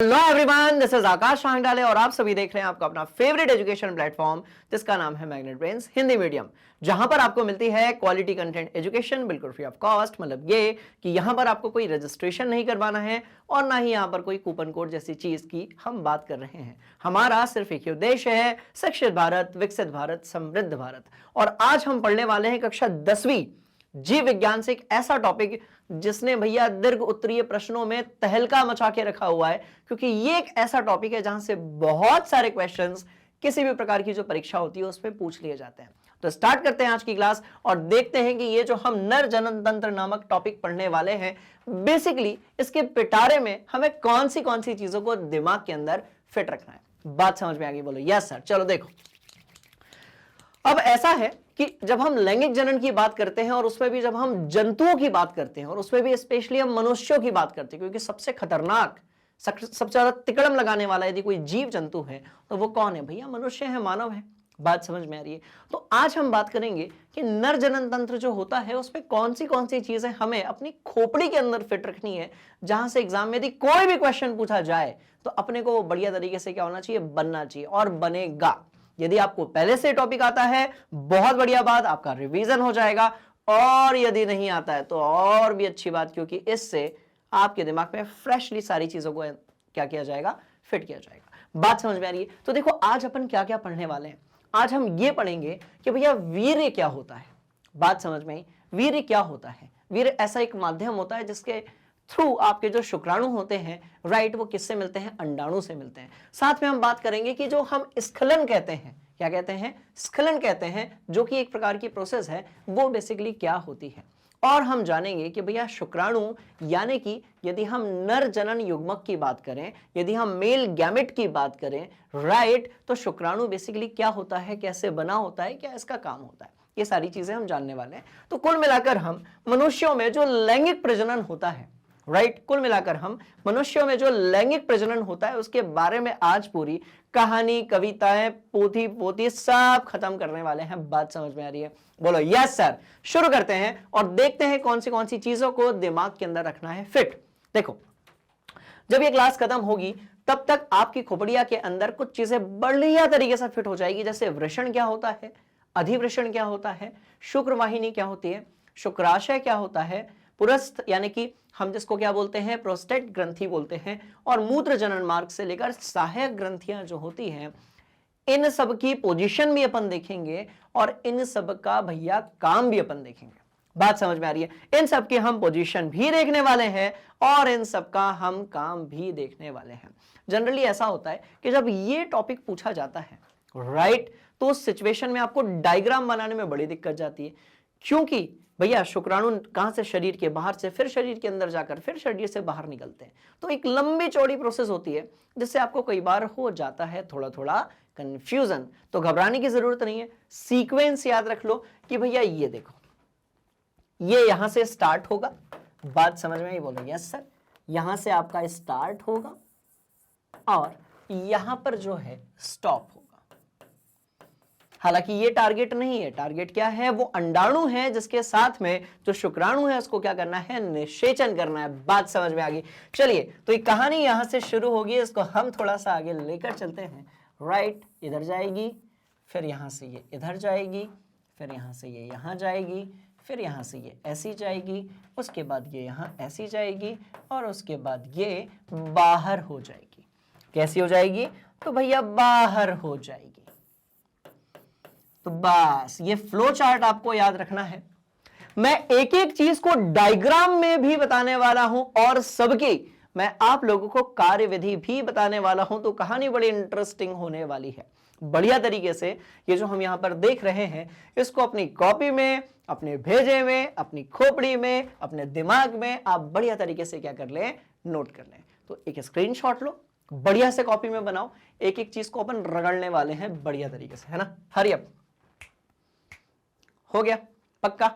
Hello everyone, this is आकाश सांगडाले और आप सभी देख रहे हैं आपका अपना फेवरेट एजुकेशन प्लेटफॉर्म जिसका नाम है मैग्नेट ब्रेन्स हिंदी मीडियम, जहां पर आपको मिलती है क्वालिटी कंटेंट एजुकेशन बिल्कुल फ्री ऑफ कॉस्ट। मतलब ये कि यहां पर आपको कोई रजिस्ट्रेशन नहीं करवाना है और ना ही यहां पर कोई कूपन कोड जैसी चीज की हम बात कर रहे हैं। हमारा सिर्फ एक ही उद्देश्य है, शिक्षित भारत, विकसित भारत, समृद्ध भारत। और आज हम पढ़ने वाले हैं कक्षा 10वीं जीव विज्ञान से एक ऐसा टॉपिक जिसने भैया दीर्घ उत्तरीय प्रश्नों में तहलका मचा के रखा हुआ है, क्योंकि ये एक ऐसा टॉपिक है जहां से बहुत सारे क्वेश्चंस किसी भी प्रकार की जो परीक्षा होती है उसमें पूछ लिए जाते हैं। तो स्टार्ट करते हैं आज की क्लास और देखते हैं कि ये जो हम नर जनन तंत्र नामक टॉपिक पढ़ने वाले हैं, बेसिकली इसके पिटारे में हमें कौन सी चीजों को दिमाग के अंदर फिट रखना है। बात समझ में आ गई? बोलो यस सर। चलो देखो, अब ऐसा है कि जब हम लैंगिक जनन की बात करते हैं और उसमें भी जब हम जंतुओं की बात करते हैं और उसमें भी स्पेशली हम मनुष्यों की बात करते हैं, क्योंकि सबसे खतरनाक, सबसे ज्यादा तिकड़म लगाने वाला यदि कोई जीव जंतु है तो वो कौन है भैया? मनुष्य है, मानव है। बात समझ में आ रही है? तो आज हम बात करेंगे कि नर जनन तंत्र जो होता है उसमें कौन सी चीजें हमें अपनी खोपड़ी के अंदर फिट रखनी है, जहां से एग्जाम में यदि कोई भी क्वेश्चन पूछा जाए तो अपने को वो बढ़िया तरीके से क्या होना चाहिए? बनना चाहिए और बनेगा। यदि आपको पहले से टॉपिक आता है बहुत बढ़िया बात, आपका रिवीजन हो जाएगा। और यदि नहीं आता है तो और भी अच्छी बात, क्योंकि इससे आपके दिमाग में फ्रेशली सारी चीजों को क्या किया जाएगा? फिट किया जाएगा। बात समझ में आ रही है? तो देखो आज अपन क्या क्या पढ़ने वाले हैं। आज हम ये पढ़ेंगे कि भैया वीर्य क्या होता है। बात समझ में आई? वीर्य क्या होता है? वीर्य ऐसा एक माध्यम होता है जिसके थ्रू आपके जो शुक्राणु होते हैं, राइट, वो किससे मिलते हैं? अंडाणु से मिलते हैं। साथ में हम बात करेंगे कि जो हम स्खलन कहते हैं, क्या कहते हैं? स्खलन कहते हैं, जो कि एक प्रकार की प्रोसेस है, वो बेसिकली क्या होती है। और हम जानेंगे कि भैया शुक्राणु, यानी कि यदि हम नर जनन युग्मक की बात करें, यदि हम मेल गैमेट की बात करें, राइट, तो शुक्राणु बेसिकली क्या होता है, कैसे बना होता है, क्या इसका काम होता है, ये सारी चीजें हम जानने वाले हैं। तो कुल मिलाकर हम मनुष्यों में जो लैंगिक प्रजनन होता है, राइट, कुल मिलाकर हम मनुष्यों में जो लैंगिक प्रजनन होता है उसके बारे में आज पूरी कहानी, कविताएं, पोथी सब खत्म करने वाले हैं। बात समझ में आ रही है? बोलो यस सर। शुरू करते हैं और देखते हैं कौन सी चीजों को दिमाग के अंदर रखना है फिट। देखो, जब ये क्लास खत्म होगी तब तक आपकी खोपड़िया के अंदर कुछ चीजें बढ़िया तरीके से फिट हो जाएगी। जैसे वृषण क्या होता है, अधिवृषण क्या होता है, शुक्रवाहिनी क्या होती है, शुक्राशय क्या होता है, पुरस्थ यानी कि हम जिसको क्या बोलते हैं? प्रोस्टेट ग्रंथि बोलते हैं, और मूत्र जनन मार्ग से लेकर सहायक ग्रंथियां जो होती हैं, इन सब की पोजीशन भी अपन देखेंगे और इन सब का भैया काम भी अपन देखेंगे। बात समझ में आ रही है? इन सब की हम पोजीशन भी देखने वाले हैं और इन सब का हम काम भी देखने वाले हैं। जनरली ऐसा होता है कि जब ये टॉपिक पूछा जाता है, राइट, तो उस सिचुएशन में आपको डायग्राम बनाने में बड़ी दिक्कत जाती है, क्योंकि भैया शुक्राणु कहां से? शरीर के बाहर से, फिर शरीर के अंदर जाकर फिर शरीर से बाहर निकलते हैं। तो एक लंबी चौड़ी प्रोसेस होती है जिससे आपको कई बार हो जाता है थोड़ा कंफ्यूजन। तो घबराने की जरूरत नहीं है, सीक्वेंस याद रख लो कि भैया ये देखो, ये यहां से स्टार्ट होगा। बात समझ में आई? बोलो यस सर। यहां से आपका स्टार्ट होगा और यहां पर जो है स्टॉप होगा। हालांकि ये टारगेट नहीं है। टारगेट क्या है? वो अंडाणु है जिसके साथ में जो शुक्राणु है उसको क्या करना है? निषेचन करना है। बात समझ में आ गई? चलिए, तो ये कहानी यहां से शुरू होगी, इसको हम थोड़ा सा आगे लेकर चलते हैं। राइट, इधर जाएगी, फिर यहां से ये इधर जाएगी, फिर यहां से ये यहां जाएगी, फिर यहां से ये ऐसी जाएगी, उसके बाद ये यहां ऐसी जाएगी और उसके बाद ये बाहर हो जाएगी। कैसी हो जाएगी? तो भैया बाहर हो जाएगी। तो बस ये फ्लो चार्ट आपको याद रखना है। मैं एक एक चीज को डायग्राम में भी बताने वाला हूं और सबकी मैं आप लोगों को कार्यविधि भी बताने वाला हूं। तो कहानी बड़ी इंटरेस्टिंग होने वाली है। बढ़िया तरीके से ये जो हम यहां पर देख रहे हैं, इसको अपनी कॉपी में, अपने भेजे में, अपनी खोपड़ी में, अपने दिमाग में आप बढ़िया तरीके से क्या कर लें? नोट कर लें। तो एक स्क्रीनशॉट लो, बढ़िया से कॉपी में बनाओ। एक एक चीज को अपन रगड़ने वाले हैं बढ़िया तरीके से, है ना? Hurry up. हो गया? पक्का?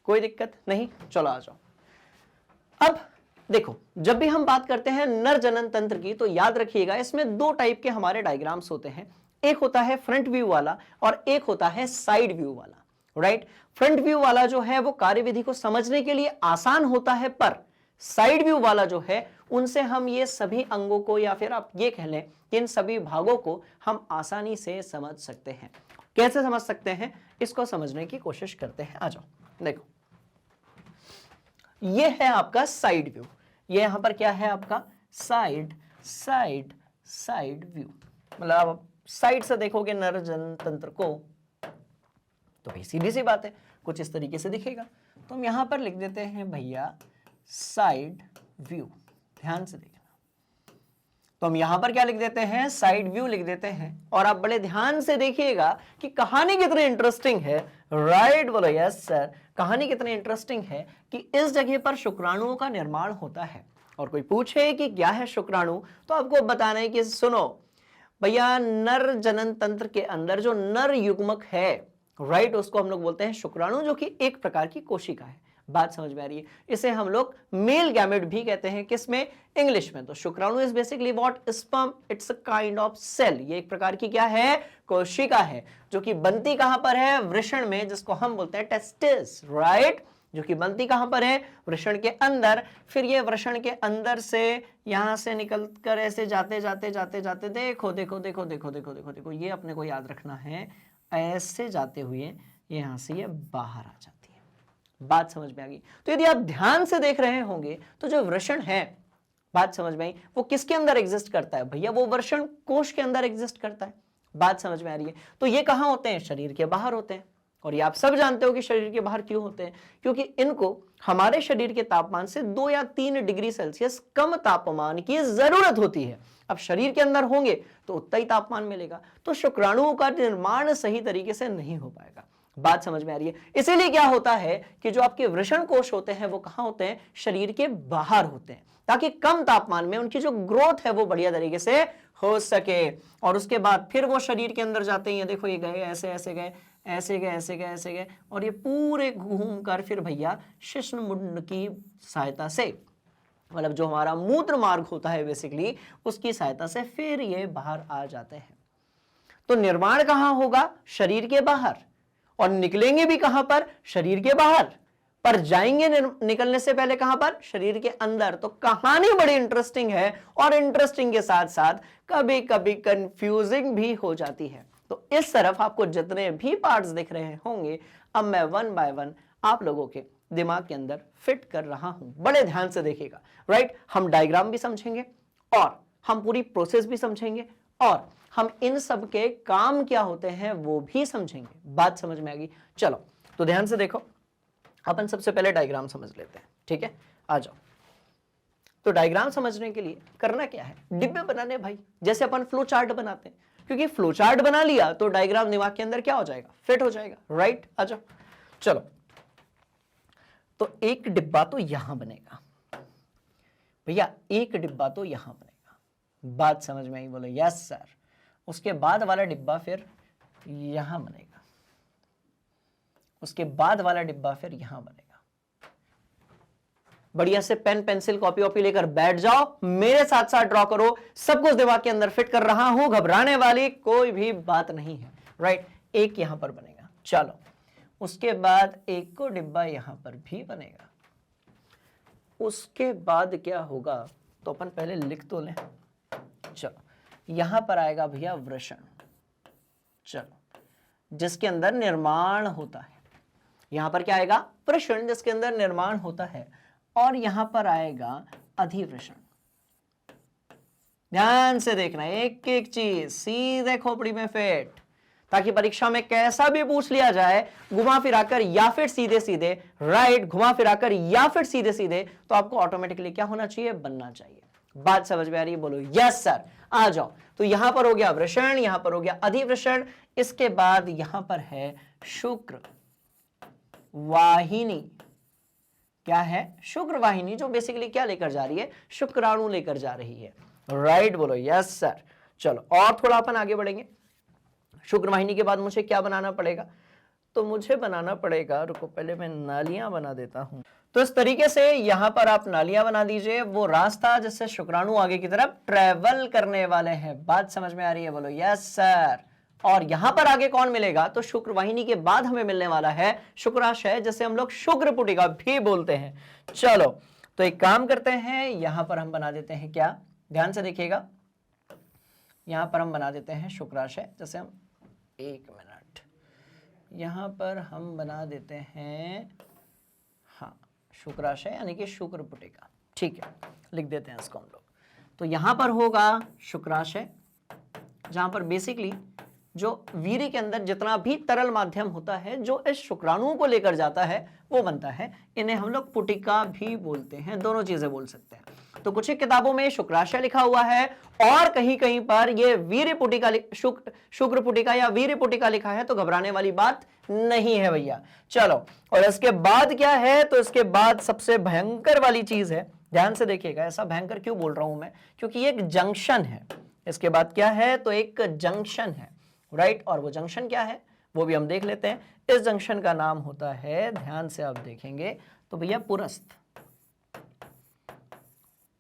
कोई दिक्कत नहीं? चलो आ जाओ। अब देखो, जब भी हम बात करते हैं नर जनन तंत्र की, तो याद रखिएगा इसमें दो टाइप के हमारे डायग्राम्स होते हैं। एक होता है फ्रंट व्यू वाला और एक होता है साइड व्यू वाला, राइट। फ्रंट व्यू वाला जो है वो कार्यविधि को समझने के लिए आसान होता है, पर साइड व्यू वाला जो है उनसे हम ये सभी अंगों को, या फिर आप ये कह लें कि इन सभी भागों को हम आसानी से समझ सकते हैं। कैसे समझ सकते हैं, इसको समझने की कोशिश करते हैं। आ जाओ, देखो ये है आपका साइड व्यू, ये यहां पर क्या है आपका साइड व्यू, मतलब आप साइड से देखोगे नर जनतंत्र को तो भाई सीधी सी बात है कुछ इस तरीके से दिखेगा। तो हम यहां पर लिख देते हैं भैया साइड व्यू, ध्यान से देखना। तो हम यहां पर क्या लिख देते हैं, साइड व्यू लिख देते हैं। और आप बड़े ध्यान से देखिएगा कि कहानी कितनी इंटरेस्टिंग है। राइट बोलो यस सर, कहानी कितनी इंटरेस्टिंग है कि इस जगह पर शुक्राणुओं का निर्माण होता है। और कोई पूछे कि क्या है शुक्राणु, तो आपको बताना है कि सुनो भैया, नर जनन तंत्र के अंदर जो नर युग्मक है, राइट, उसको हम लोग बोलते हैं शुक्राणु, जो कि एक प्रकार की कोशिका है। बात समझ में आ रही है? इसे हम लोग मेल गैमेट भी कहते हैं, किसमें, इंग्लिश में। तो शुक्राणु is basically what, sperm, it's a kind of cell. ये एक प्रकार की क्या है, कोशिका है, जो कि बनती कहां पर है, वृषण में, जिसको हम बोलते हैं टेस्टिस, राइट, जो कि बनती कहां पर है, वृषण के अंदर। फिर ये वृषण के अंदर से यहां से निकल कर ऐसे जाते जाते जाते जाते, देखो देखो देखो देखो देखो देखो देखो, ये अपने को याद रखना है, ऐसे जाते हुए यहां से ये बाहर आ जाती है। बात समझ में आ गई? तो यदि आप ध्यान से देख रहे होंगे तो जो वृषण है, बात समझ में आई, वो किसके अंदर एग्जिस्ट करता है भैया, वो वृषण कोश के अंदर एग्जिस्ट करता है। बात समझ में आ रही है? तो ये कहां होते हैं, शरीर के बाहर होते हैं। और ये आप सब जानते हो कि शरीर के बाहर क्यों होते हैं, क्योंकि इनको हमारे शरीर के तापमान से 2 या 3 डिग्री सेल्सियस कम तापमान की जरूरत होती है। अब शरीर के अंदर होंगे तो उतना ही तापमान मिलेगा, तो शुक्राणुओं का निर्माण सही तरीके से नहीं हो पाएगा। बात समझ में आ रही है? इसीलिए क्या होता है कि जो आपके वृषण कोश होते हैं वो कहां होते हैं, शरीर के बाहर होते हैं, ताकि कम तापमान में उनकी जो ग्रोथ है वो बढ़िया तरीके से हो सके। और उसके बाद फिर वो शरीर के अंदर जाते हैं, देखो ये गए ऐसे ऐसे गए, ऐसे गए ऐसे गए ऐसे गए, और ये पूरे घूम कर फिर भैया शिश्नमुंड की सहायता से, मतलब जो हमारा मूत्र मार्ग होता है बेसिकली, उसकी सहायता से फिर ये बाहर आ जाते हैं। तो निर्माण कहां होगा, शरीर के बाहर, और निकलेंगे भी कहां पर, शरीर के बाहर, पर जाएंगे निकलने से पहले कहां पर, शरीर के अंदर। तो कहानी बड़ी इंटरेस्टिंग है, और इंटरेस्टिंग के साथ साथ कभी कभी कंफ्यूजिंग भी हो जाती है। तो इस तरफ आपको जितने भी पार्ट्स दिख रहे होंगे, अब मैं 1 बाय 1 आप लोगों के दिमाग के अंदर फिट कर रहा हूं। बड़े ध्यान से देखिएगा, राइट। हम डायग्राम भी समझेंगे, और हम पूरी प्रोसेस भी समझेंगे, और हम इन सब के काम क्या होते हैं वो भी समझेंगे। बात समझ में आ गई? चलो तो ध्यान से देखो, अपन सबसे पहले डायग्राम समझ लेते हैं, ठीक है? आ जाओ। तो डायग्राम समझने के लिए करना क्या है, डिब्बे बनाने भाई, जैसे अपन फ्लो चार्ट बनाते हैं, क्योंकि फ्लो चार्ट बना लिया तो डायग्राम दिमाग के अंदर क्या हो जाएगा, फिट हो जाएगा, राइट। आ जाओ, चलो। तो एक डिब्बा तो यहां बनेगा भैया, एक डिब्बा तो यहां बनेगा। बात समझ में आई? बोलो यस सर। उसके बाद वाला डिब्बा फिर यहां बनेगा, उसके बाद वाला डिब्बा फिर यहां बनेगा। बढ़िया से पेन पेंसिल कॉपी वॉपी लेकर बैठ जाओ, मेरे साथ साथ ड्रॉ करो। सब कुछ दिमाग के अंदर फिट कर रहा हूं, घबराने वाली कोई भी बात नहीं है, राइट। एक यहां पर बनेगा, चलो। उसके बाद एक को डिब्बा यहां पर भी बनेगा। उसके बाद क्या होगा, तो अपन पहले लिख तो लें। चलो, यहां पर आएगा भैया वृषण, चलो, जिसके अंदर निर्माण होता है। यहां पर क्या आएगा, वृषण, जिसके अंदर निर्माण होता है। और यहां पर आएगा अधिवृषण। ध्यान से देखना, एक एक चीज सीधे खोपड़ी में फिट, ताकि परीक्षा में कैसा भी पूछ लिया जाए, घुमा फिराकर या फिर सीधे सीधे, राइट, घुमा फिराकर या फिर सीधे सीधे, तो आपको ऑटोमेटिकली क्या होना चाहिए, बनना चाहिए। बात समझ में आ रही है? बोलो यस सर। आ जाओ। तो यहां पर हो गया वृषण, यहां पर हो गया अधिवृषण। इसके बाद यहां पर है शुक्र वाहिनी। क्या है, शुक्र वाहिनी, जो बेसिकली क्या लेकर जा रही है, शुक्राणु लेकर जा रही है, राइट। बोलो यस सर। चलो और थोड़ा अपन आगे बढ़ेंगे। शुक्र वाहिनी के बाद मुझे क्या बनाना पड़ेगा, तो मुझे बनाना पड़ेगा, रुको पहले मैं नालियां बना देता हूं। तो इस तरीके से यहां पर आप नालियां बना दीजिए, वो रास्ता जिससे शुक्राणु आगे की तरफ ट्रेवल करने वाले हैं। बात समझ में आ रही है? बोलो यस सर। और यहां पर आगे कौन मिलेगा, तो शुक्र वाहिनी के बाद हमें मिलने वाला है शुक्राशय, जिसे हम लोग शुक्र पुटिका भी बोलते हैं। चलो, तो एक काम करते हैं, यहां पर हम बना देते हैं क्या, ध्यान से देखिएगा, यहां पर हम बना देते हैं शुक्राशय। जैसे हम, एक मिनट, यहां पर हम बना देते हैं, हाँ, शुक्राशय यानी कि शुक्र पुटिका। ठीक है, लिख देते हैं इसको हम लोग। तो यहां पर होगा शुक्राशय, जहां पर बेसिकली जो वीर्य के अंदर जितना भी तरल माध्यम होता है जो इस शुक्राणुओं को लेकर जाता है वो बनता है। इन्हें हम लोग पुटिका भी बोलते हैं, दोनों चीजें बोल सकते हैं। तो कुछ किताबों में शुक्राशय लिखा हुआ है और कहीं कहीं पर ये वीर्य पुटिका, शुक्र पुटिका या वीर्य पुटिका लिखा है, तो घबराने वाली बात नहीं है भैया। चलो, और इसके बाद क्या है, तो इसके बाद सबसे भयंकर वाली चीज है, ध्यान से देखिएगा। ऐसा भयंकर क्यों बोल रहा हूं मैं, क्योंकि ये एक जंक्शन है। इसके बाद क्या है, तो एक जंक्शन है, राइट। और वो जंक्शन क्या है वो भी हम देख लेते हैं। इस जंक्शन का नाम होता है, ध्यान से आप देखेंगे तो भैया, पुरस्थ,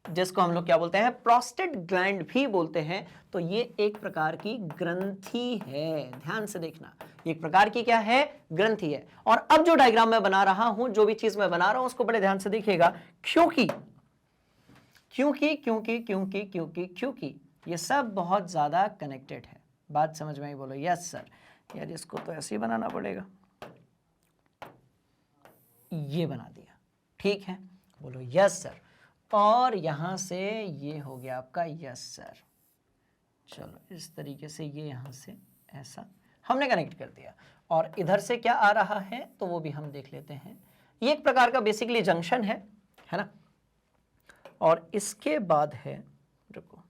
जिसको हम लोग क्या बोलते हैं, प्रोस्टेट ग्लैंड भी बोलते हैं। तो ये एक प्रकार की ग्रंथि है, ध्यान से देखना, एक प्रकार की क्या है, ग्रंथि है। और अब जो डायग्राम मैं बना रहा हूं, जो भी चीज मैं बना रहा हूं उसको बड़े ध्यान से देखिएगा, क्योंकि क्योंकि क्योंकि क्योंकि क्योंकि क्योंकि ये सब बहुत ज्यादा कनेक्टेड है। बात समझ में आई, बोलो यस सर। यार इसको तो ऐसे ही बनाना पड़ेगा, ये बना दिया, ठीक है, बोलो यस सर। और यहां से ये हो गया आपका यस सर। चलो, इस तरीके से ये यहां से ऐसा हमने कनेक्ट कर दिया। और इधर से क्या आ रहा है तो वो भी हम देख लेते हैं। ये एक प्रकार का बेसिकली जंक्शन है ना। और इसके बाद है, रुको,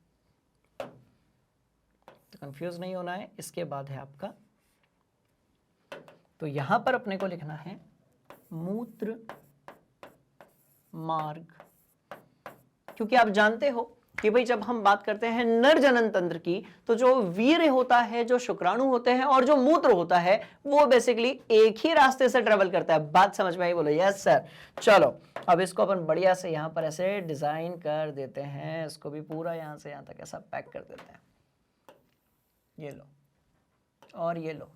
तो कंफ्यूज नहीं होना है, इसके बाद है आपका, तो यहां पर अपने को लिखना है मूत्र मार्ग। क्योंकि आप जानते हो कि भाई जब हम बात करते हैं नर जनन तंत्र की, तो जो वीर्य होता है, जो शुक्राणु होते हैं और जो मूत्र होता है, वो बेसिकली एक ही रास्ते से ट्रेवल करता है। बात समझ में आई, बोलो यस सर। चलो, अब इसको अपन बढ़िया से यहां पर ऐसे डिजाइन कर देते हैं, इसको भी पूरा यहां से यहां तक ऐसा पैक कर देते हैं। ये लो और ये लो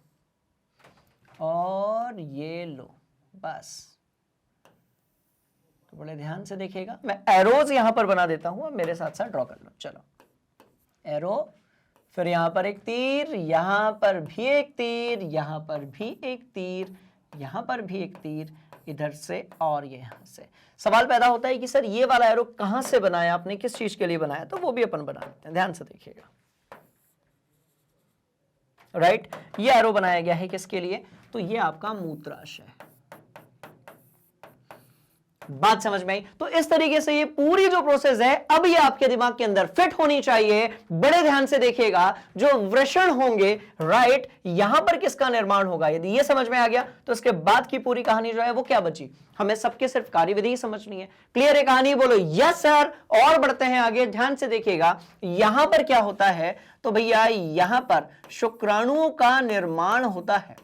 और ये लो, बस। तो बड़े ध्यान से देखिएगा, मैं एरोज यहां पर बना देता हूं, मेरे साथ साथ ड्रॉ कर लो। चलो, एरो, फिर यहां पर एक तीर, यहां पर भी एक तीर, यहां पर भी एक तीर, यहां पर भी एक तीर, इधर से और ये यहां से। सवाल पैदा होता है कि सर ये वाला एरो कहां से बनाया आपने, किस चीज के लिए बनाया, तो वो भी अपन बना लेते हैं, ध्यान से देखिएगा। राइट, ये एरो बनाया गया है किसके लिए, तो ये आपका मूत्राशय है। बात समझ में आई। तो इस तरीके से ये पूरी जो प्रोसेस है, अब ये आपके दिमाग के अंदर फिट होनी चाहिए। बड़े ध्यान से देखिएगा, जो वृषण होंगे, राइट, यहां पर किसका निर्माण होगा, यदि ये समझ में आ गया तो इसके बाद की पूरी कहानी जो है वो क्या बची, हमें सबके सिर्फ कार्यविधि ही समझनी है। क्लियर है कहानी, बोलो यस सर। और बढ़ते हैं आगे, ध्यान से देखिएगा, यहां पर क्या होता है, तो भैया यहां पर शुक्राणुओं का निर्माण होता है।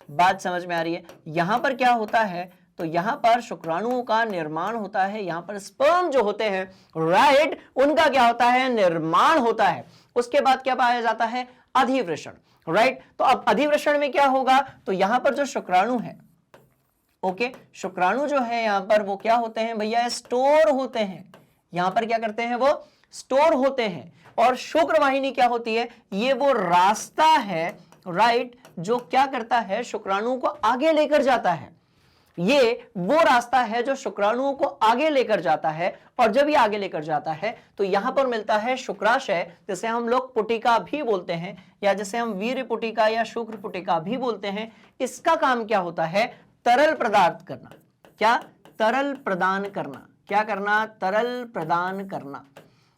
बात समझ में आ रही है, यहां पर क्या होता है, तो यहां पर शुक्राणुओं का निर्माण होता है, यहां पर स्पर्म जो होते हैं, राइट, उनका क्या होता है, निर्माण होता है। उसके बाद क्या पाया जाता है, अधिवृषण, राइट। तो अब अधिवृषण में क्या होगा, तो यहां पर जो शुक्राणु है, ओके, शुक्राणु जो है यहां पर वो क्या होते हैं भैया, स्टोर होते हैं। यहां पर क्या करते हैं, वो स्टोर होते हैं। और शुक्र वाहिनी क्या होती है, ये वो रास्ता है, राइट, जो क्या करता है, शुक्राणुओं को आगे लेकर जाता है। ये वो रास्ता है जो शुक्राणुओं को आगे लेकर जाता है। और जब ये आगे लेकर जाता है तो यहां पर मिलता है शुक्राशय, जिसे हम लोग पुटिका भी बोलते हैं, या जिसे हम वीर्य पुटिका या शुक्र पुटिका भी बोलते हैं। इसका काम क्या होता है, तरल पदार्थ करना। क्या, तरल प्रदान करना। क्या करना, तरल प्रदान करना।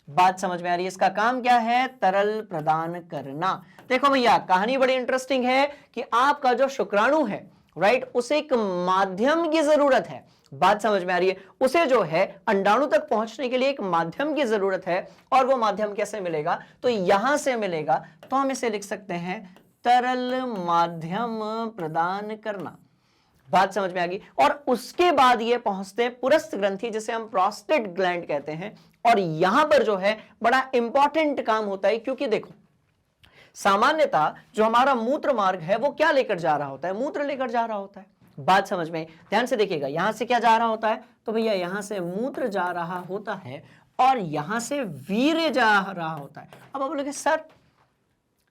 बात समझ में आ रही है, इसका काम क्या है, तरल प्रदान करना। देखो भैया, कहानी बड़ी इंटरेस्टिंग है कि आपका जो शुक्राणु है, राइट, उसे एक माध्यम की जरूरत है। बात समझ में आ रही है, उसे जो है अंडाणु तक पहुंचने के लिए एक माध्यम की जरूरत है। और वो माध्यम कैसे मिलेगा, तो यहां से मिलेगा। तो हम इसे लिख सकते हैं तरल माध्यम प्रदान करना। बात समझ में आ गई। और उसके बाद ये पहुंचते हैं पुरस्थ ग्रंथि, जिसे हम प्रोस्टेट ग्लैंड कहते हैं। और यहां पर जो है बड़ा इंपॉर्टेंट काम होता है, क्योंकि देखो सामान्यतः जो हमारा मूत्र मार्ग है वो क्या लेकर जा रहा होता है, मूत्र लेकर जा रहा होता है, बात समझ में आई? ध्यान से देखिएगा, यहां से क्या जा रहा होता है, तो भैया यहां से मूत्र जा रहा होता है और यहां से वीर्य जा रहा होता है। अब आप बोलोगे सर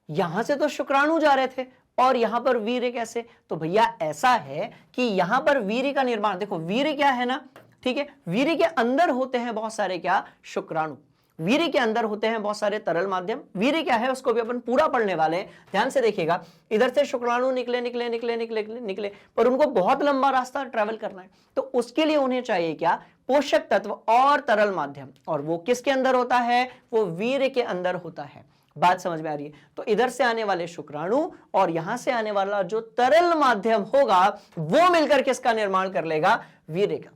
यहां से तो शुक्राणु जा रहे थे और यहां पर वीर्य कैसे? तो भैया ऐसा है कि यहां पर वीर्य का निर्माण, देखो वीर्य क्या है ना, ठीक है, वीर्य के अंदर होते हैं बहुत सारे क्या, शुक्राणु। वीर्य के अंदर होते हैं बहुत सारे तरल माध्यम। वीर्य क्या है उसको भी अपन पूरा पढ़ने वाले हैं, ध्यान से देखिएगा। इधर से शुक्राणु निकले निकले निकले निकले निकले, पर उनको बहुत लंबा रास्ता ट्रेवल करना है, तो उसके लिए उन्हें चाहिए क्या, पोषक तत्व और तरल माध्यम, और वो किसके अंदर होता है, वो वीर्य के अंदर होता है। बात समझ में आ रही है? तो इधर से आने वाले शुक्राणु और यहां से आने वाला जो तरल माध्यम होगा वो मिलकर किसका निर्माण कर लेगा, वीर्य का।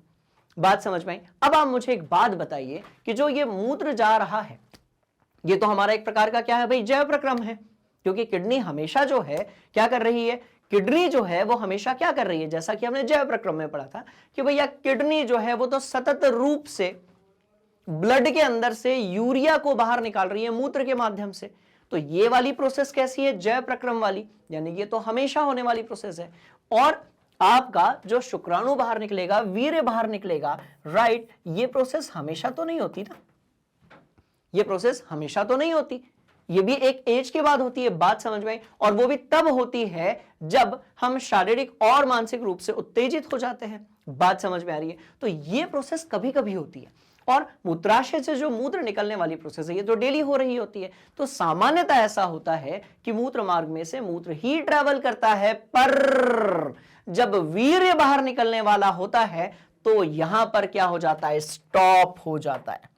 बात समझ में आई? अब आप मुझे एक बात बताइए कि जो ये मूत्र जा रहा है ये तो हमारा एक प्रकार का क्या है भाई, जैव प्रक्रम है, क्योंकि किडनी हमेशा जो है क्या कर रही है, किडनी जो है वो हमेशा क्या कर रही है, जैसा कि हमने जैव प्रक्रम में पढ़ा था कि भैया किडनी जो है वो तो सतत रूप से ब्लड के अंदर से यूरिया को बाहर निकाल रही है मूत्र के माध्यम से। तो ये वाली प्रोसेस कैसी है, जैव प्रक्रम वाली, यानी ये तो हमेशा होने वाली प्रोसेस है। और आपका जो शुक्राणु बाहर निकलेगा, वीर्य बाहर निकलेगा, राइट, ये प्रोसेस हमेशा तो नहीं होती ना, ये प्रोसेस हमेशा तो नहीं होती, ये भी एक एज के बाद होती है। बात समझ में आई? और वो भी तब होती है जब हम शारीरिक और मानसिक रूप से उत्तेजित हो जाते हैं। बात समझ में आ रही है? तो ये प्रोसेस कभी कभी होती है। और मूत्राशय से जो मूत्र निकलने वाली प्रोसेस है ये तो डेली हो रही होती है। तो सामान्यतः ऐसा होता है कि मूत्र मार्ग में से मूत्र ही ट्रेवल करता है, पर जब वीर्य बाहर निकलने वाला होता है तो यहां पर क्या हो जाता है, स्टॉप हो जाता है।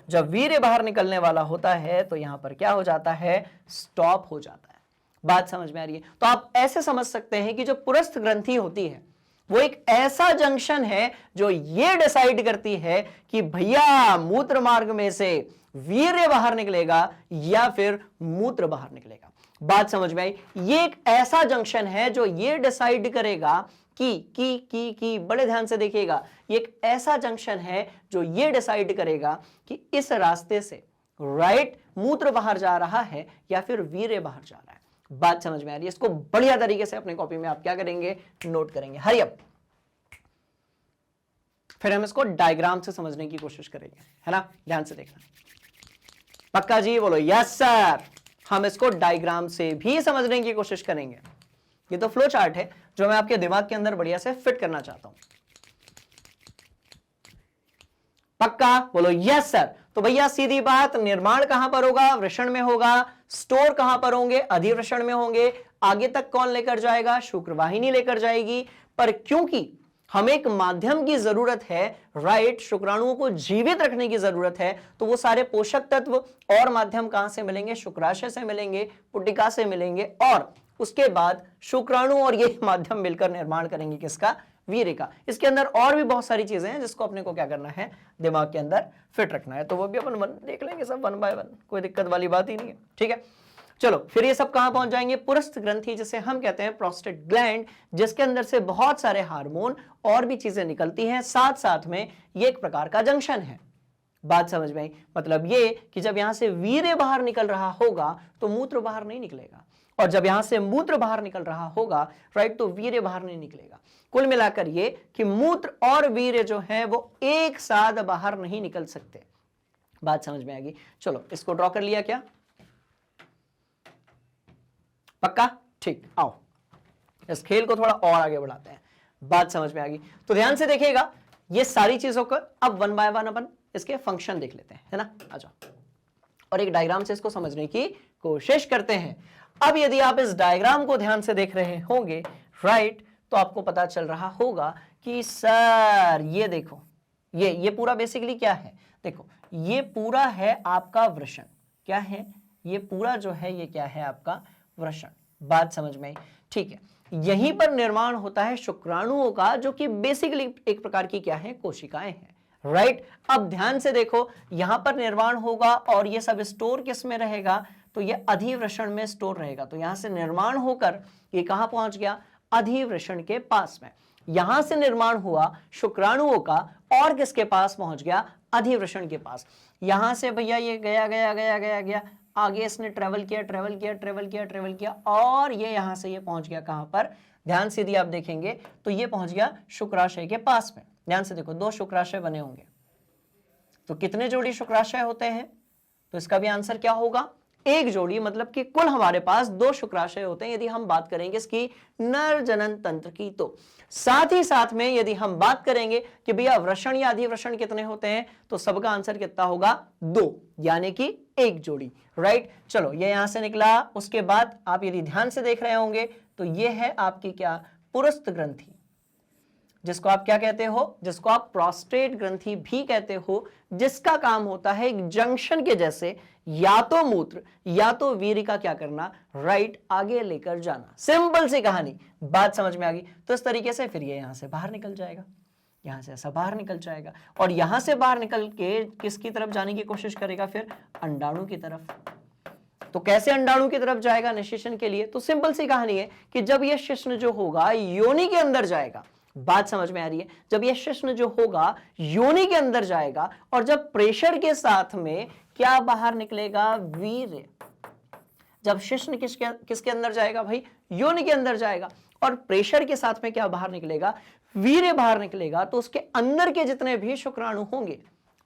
जब वीर्य बाहर निकलने वाला होता है तो यहां पर क्या हो जाता है, स्टॉप हो जाता है। बात समझ में आ रही है? तो आप ऐसे समझ सकते हैं कि जो पुरस्थ ग्रंथि होती है वो एक ऐसा जंक्शन है जो ये डिसाइड करती है कि भैया मूत्र मार्ग में से वीर्य बाहर निकलेगा या फिर मूत्र बाहर निकलेगा। बात समझ में आई? ये एक ऐसा जंक्शन है जो ये डिसाइड करेगा कि बड़े ध्यान से देखिएगा, ये एक ऐसा जंक्शन है जो ये डिसाइड करेगा कि इस रास्ते से राइट मूत्र बाहर जा रहा है या फिर वीर्य बाहर जा रहा है। बात समझ में आ रही है? इसको बढ़िया तरीके से अपने कॉपी में आप क्या करेंगे, नोट करेंगे। Hurry up. फिर हम इसको डायग्राम से समझने की कोशिश करेंगे, है ना, ध्यान से देखना। पक्का जी बोलो यस सर। हम इसको डायग्राम से भी समझने की कोशिश करेंगे। ये तो फ्लो चार्ट है जो मैं आपके दिमाग के अंदर बढ़िया से फिट करना चाहता हूं। पक्का बोलो यस सर। तो भैया सीधी बात, निर्माण कहां पर होगा, वृषण में होगा। स्टोर कहां पर होंगे, अधिवृषण में होंगे। आगे तक कौन लेकर जाएगा, शुक्रवाहिनी लेकर जाएगी। पर क्योंकि हमें एक माध्यम की जरूरत है, राइट, शुक्राणुओं को जीवित रखने की जरूरत है, तो वो सारे पोषक तत्व और माध्यम कहां से मिलेंगे, शुक्राशय से मिलेंगे, पुटिका से मिलेंगे, और उसके बाद शुक्राणु और ये माध्यम मिलकर निर्माण करेंगे किसका, वीर्य का। इसके अंदर और भी बहुत सारी चीजें हैं जिसको अपने को क्या करना है, दिमाग के अंदर फिट रखना है। तो वो भी अपन देख लेंगे सब वन बाय वन, कोई दिक्कत वाली बात ही नहीं है, ठीक है। चलो फिर ये सब कहां पहुंच जाएंगे, पुरस्थ ग्रंथि जिसे हम कहते हैं प्रोस्टेट ग्लैंड, जिसके अंदर से बहुत सारे हार्मोन और भी चीजें निकलती हैं। साथ साथ में ये एक प्रकार का जंक्शन है। बात समझ में आई? मतलब ये कि जब यहां से वीर्य बाहर निकल रहा होगा तो मूत्र बाहर नहीं निकलेगा, और जब यहां से मूत्र बाहर निकल रहा होगा, राइट, तो वीर्य बाहर नहीं निकलेगा। कुल मिलाकर ये कि मूत्र और वीर्य जो है वो एक साथ बाहर नहीं निकल सकते। बात समझ में आ गई? चलो इसको ड्रॉ कर लिया क्या, पक्का, ठीक। आओ इस खेल को थोड़ा और आगे बढ़ाते हैं। बात समझ में आ गई? तो ध्यान से देखिएगा, ये सारी चीजों को अब वन बाय वन अपन इसके फंक्शन देख लेते हैं, है ना। आ जाओ और एक डायग्राम से इसको समझने की कोशिश करते हैं। अब यदि आप इस डायग्राम को ध्यान से देख रहे होंगे, राइट, तो आपको पता चल रहा होगा कि सर ये देखो, ये पूरा बेसिकली क्या है, देखो ये पूरा है आपका वृषण। क्या है ये पूरा जो है, ये क्या है आपका वृषण। बात समझ में आई? ठीक है, यहीं पर निर्माण होता है शुक्राणुओं का, जो कि बेसिकली एक प्रकार की क्या है, कोशिकाएं हैं, राइट। अब ध्यान से देखो, यहां पर निर्माण होगा और ये सब स्टोर किस में रहेगा, तो ये अधिवृषण में स्टोर रहेगा। तो यहां से निर्माण होकर ये कहां पहुंच गया, अधिवृषण के पास में। यहां से निर्माण हुआ शुक्राणुओं का और किसके पास पहुंच गया, अधिवृषण के पास। यहां से भैया ये गया गया गया गया गया, आगे इसने ट्रेवल किया ट्रेवल किया ट्रेवल किया ट्रेवल किया, और ये यहां से ये पहुंच गया कहां पर, ध्यान से यदि आप देखेंगे तो ये पहुंच गया शुक्राशय के पास में। ध्यान से देखो, 2 शुक्राशय बने होंगे, तो कितने जोड़ी शुक्राशय होते हैं? तो इसका भी आंसर क्या होगा? 1 जोड़ी, मतलब कि कुल हमारे पास 2 शुक्राशय होते हैं यदि हम बात करेंगे इसकी नर जनन तंत्र की। तो साथ ही साथ में यदि हम बात करेंगे कि भैया वृषण या अधिवृषण कितने होते हैं, तो सबका आंसर कितना होगा? 2, यानी कि 1 जोड़ी। राइट, चलो ये यहां से निकला। उसके बाद आप यदि ध्यान से देख रहे होंगे तो ये है आपकी क्या? पुरुष ग्रंथि, जिसको आप क्या कहते हो? जिसको आप प्रोस्टेट ग्रंथि भी कहते हो, जिसका काम होता है एक जंक्शन के जैसे या तो मूत्र या तो वीर्य का क्या करना? राइट, आगे लेकर जाना। सिंपल सी कहानी, बात समझ में आ गई? तो इस तरीके से फिर ये यहां से बाहर निकल जाएगा, यहां से ऐसा बाहर निकल जाएगा, और यहां से बाहर निकल के किसकी तरफ जाने की कोशिश करेगा? फिर अंडाणु की तरफ। तो कैसे अंडाणु की तरफ जाएगा निषेचन के लिए? तो सिंपल सी कहानी है कि जब यह शिश्न जो होगा योनि के अंदर जाएगा, बात समझ में आ रही है? जब यह शिश्न जो होगा योनि के अंदर जाएगा, और जब प्रेशर के साथ में क्या बाहर निकलेगा? वीर्य। जब शिश्न किसके अंदर जाएगा भाई? योनि के अंदर जाएगा, और प्रेशर के साथ में क्या बाहर निकलेगा? वीर्य बाहर निकलेगा। तो उसके अंदर के जितने भी शुक्राणु होंगे,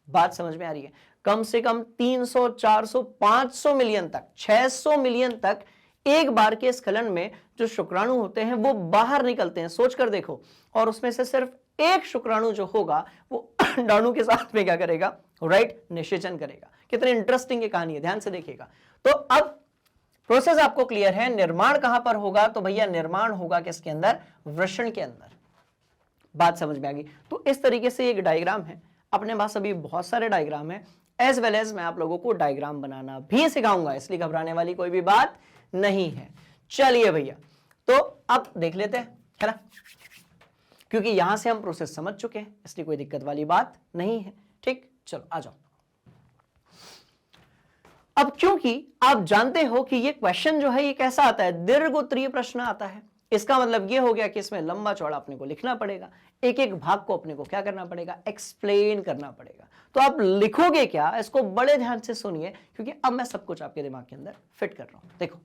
बात समझ में आ रही है? कम से कम 300, 400, 500 मिलियन तक, 600 मिलियन तक एक बार के स्खलन में जो शुक्राणु होते हैं वो बाहर निकलते हैं। सोच कर देखो, और उसमें से सिर्फ एक शुक्राणु जो होगा वो अंडाणु के साथ में क्या करेगा? राइट, निषेचन करेगा। कितनी इंटरेस्टिंग ये कहानी है, ध्यान से देखिएगा। तो अब प्रोसेस आपको क्लियर है। निर्माण कहां पर होगा? तो भैया निर्माण होगा किसके अंदर? वृषण के अंदर। बात समझ में आ गई? तो इस तरीके से एक डायग्राम है, अपने पास अभी बहुत सारे डायग्राम है, एज वेल एज मैं आप लोगों को डायग्राम बनाना भी सिखाऊंगा, इसलिए घबराने वाली कोई भी बात नहीं है। चलिए भैया, तो अब देख लेते हैं, है ना, क्योंकि यहां से हम प्रोसेस समझ चुके हैं, इसलिए कोई दिक्कत वाली बात नहीं है। ठीक, चलो आ जाओ। अब क्योंकि आप जानते हो कि ये क्वेश्चन जो है ये कैसा आता है? दीर्घ उत्तरीय प्रश्न आता है। इसका मतलब ये हो गया कि इसमें लंबा चौड़ा अपने को लिखना पड़ेगा, एक एक भाग को अपने को क्या करना पड़ेगा? एक्सप्लेन करना पड़ेगा। तो आप लिखोगे क्या? इसको बड़े ध्यान से सुनिए, क्योंकि अब मैं सब कुछ आपके दिमाग के अंदर फिट कर रहा हूं। देखो,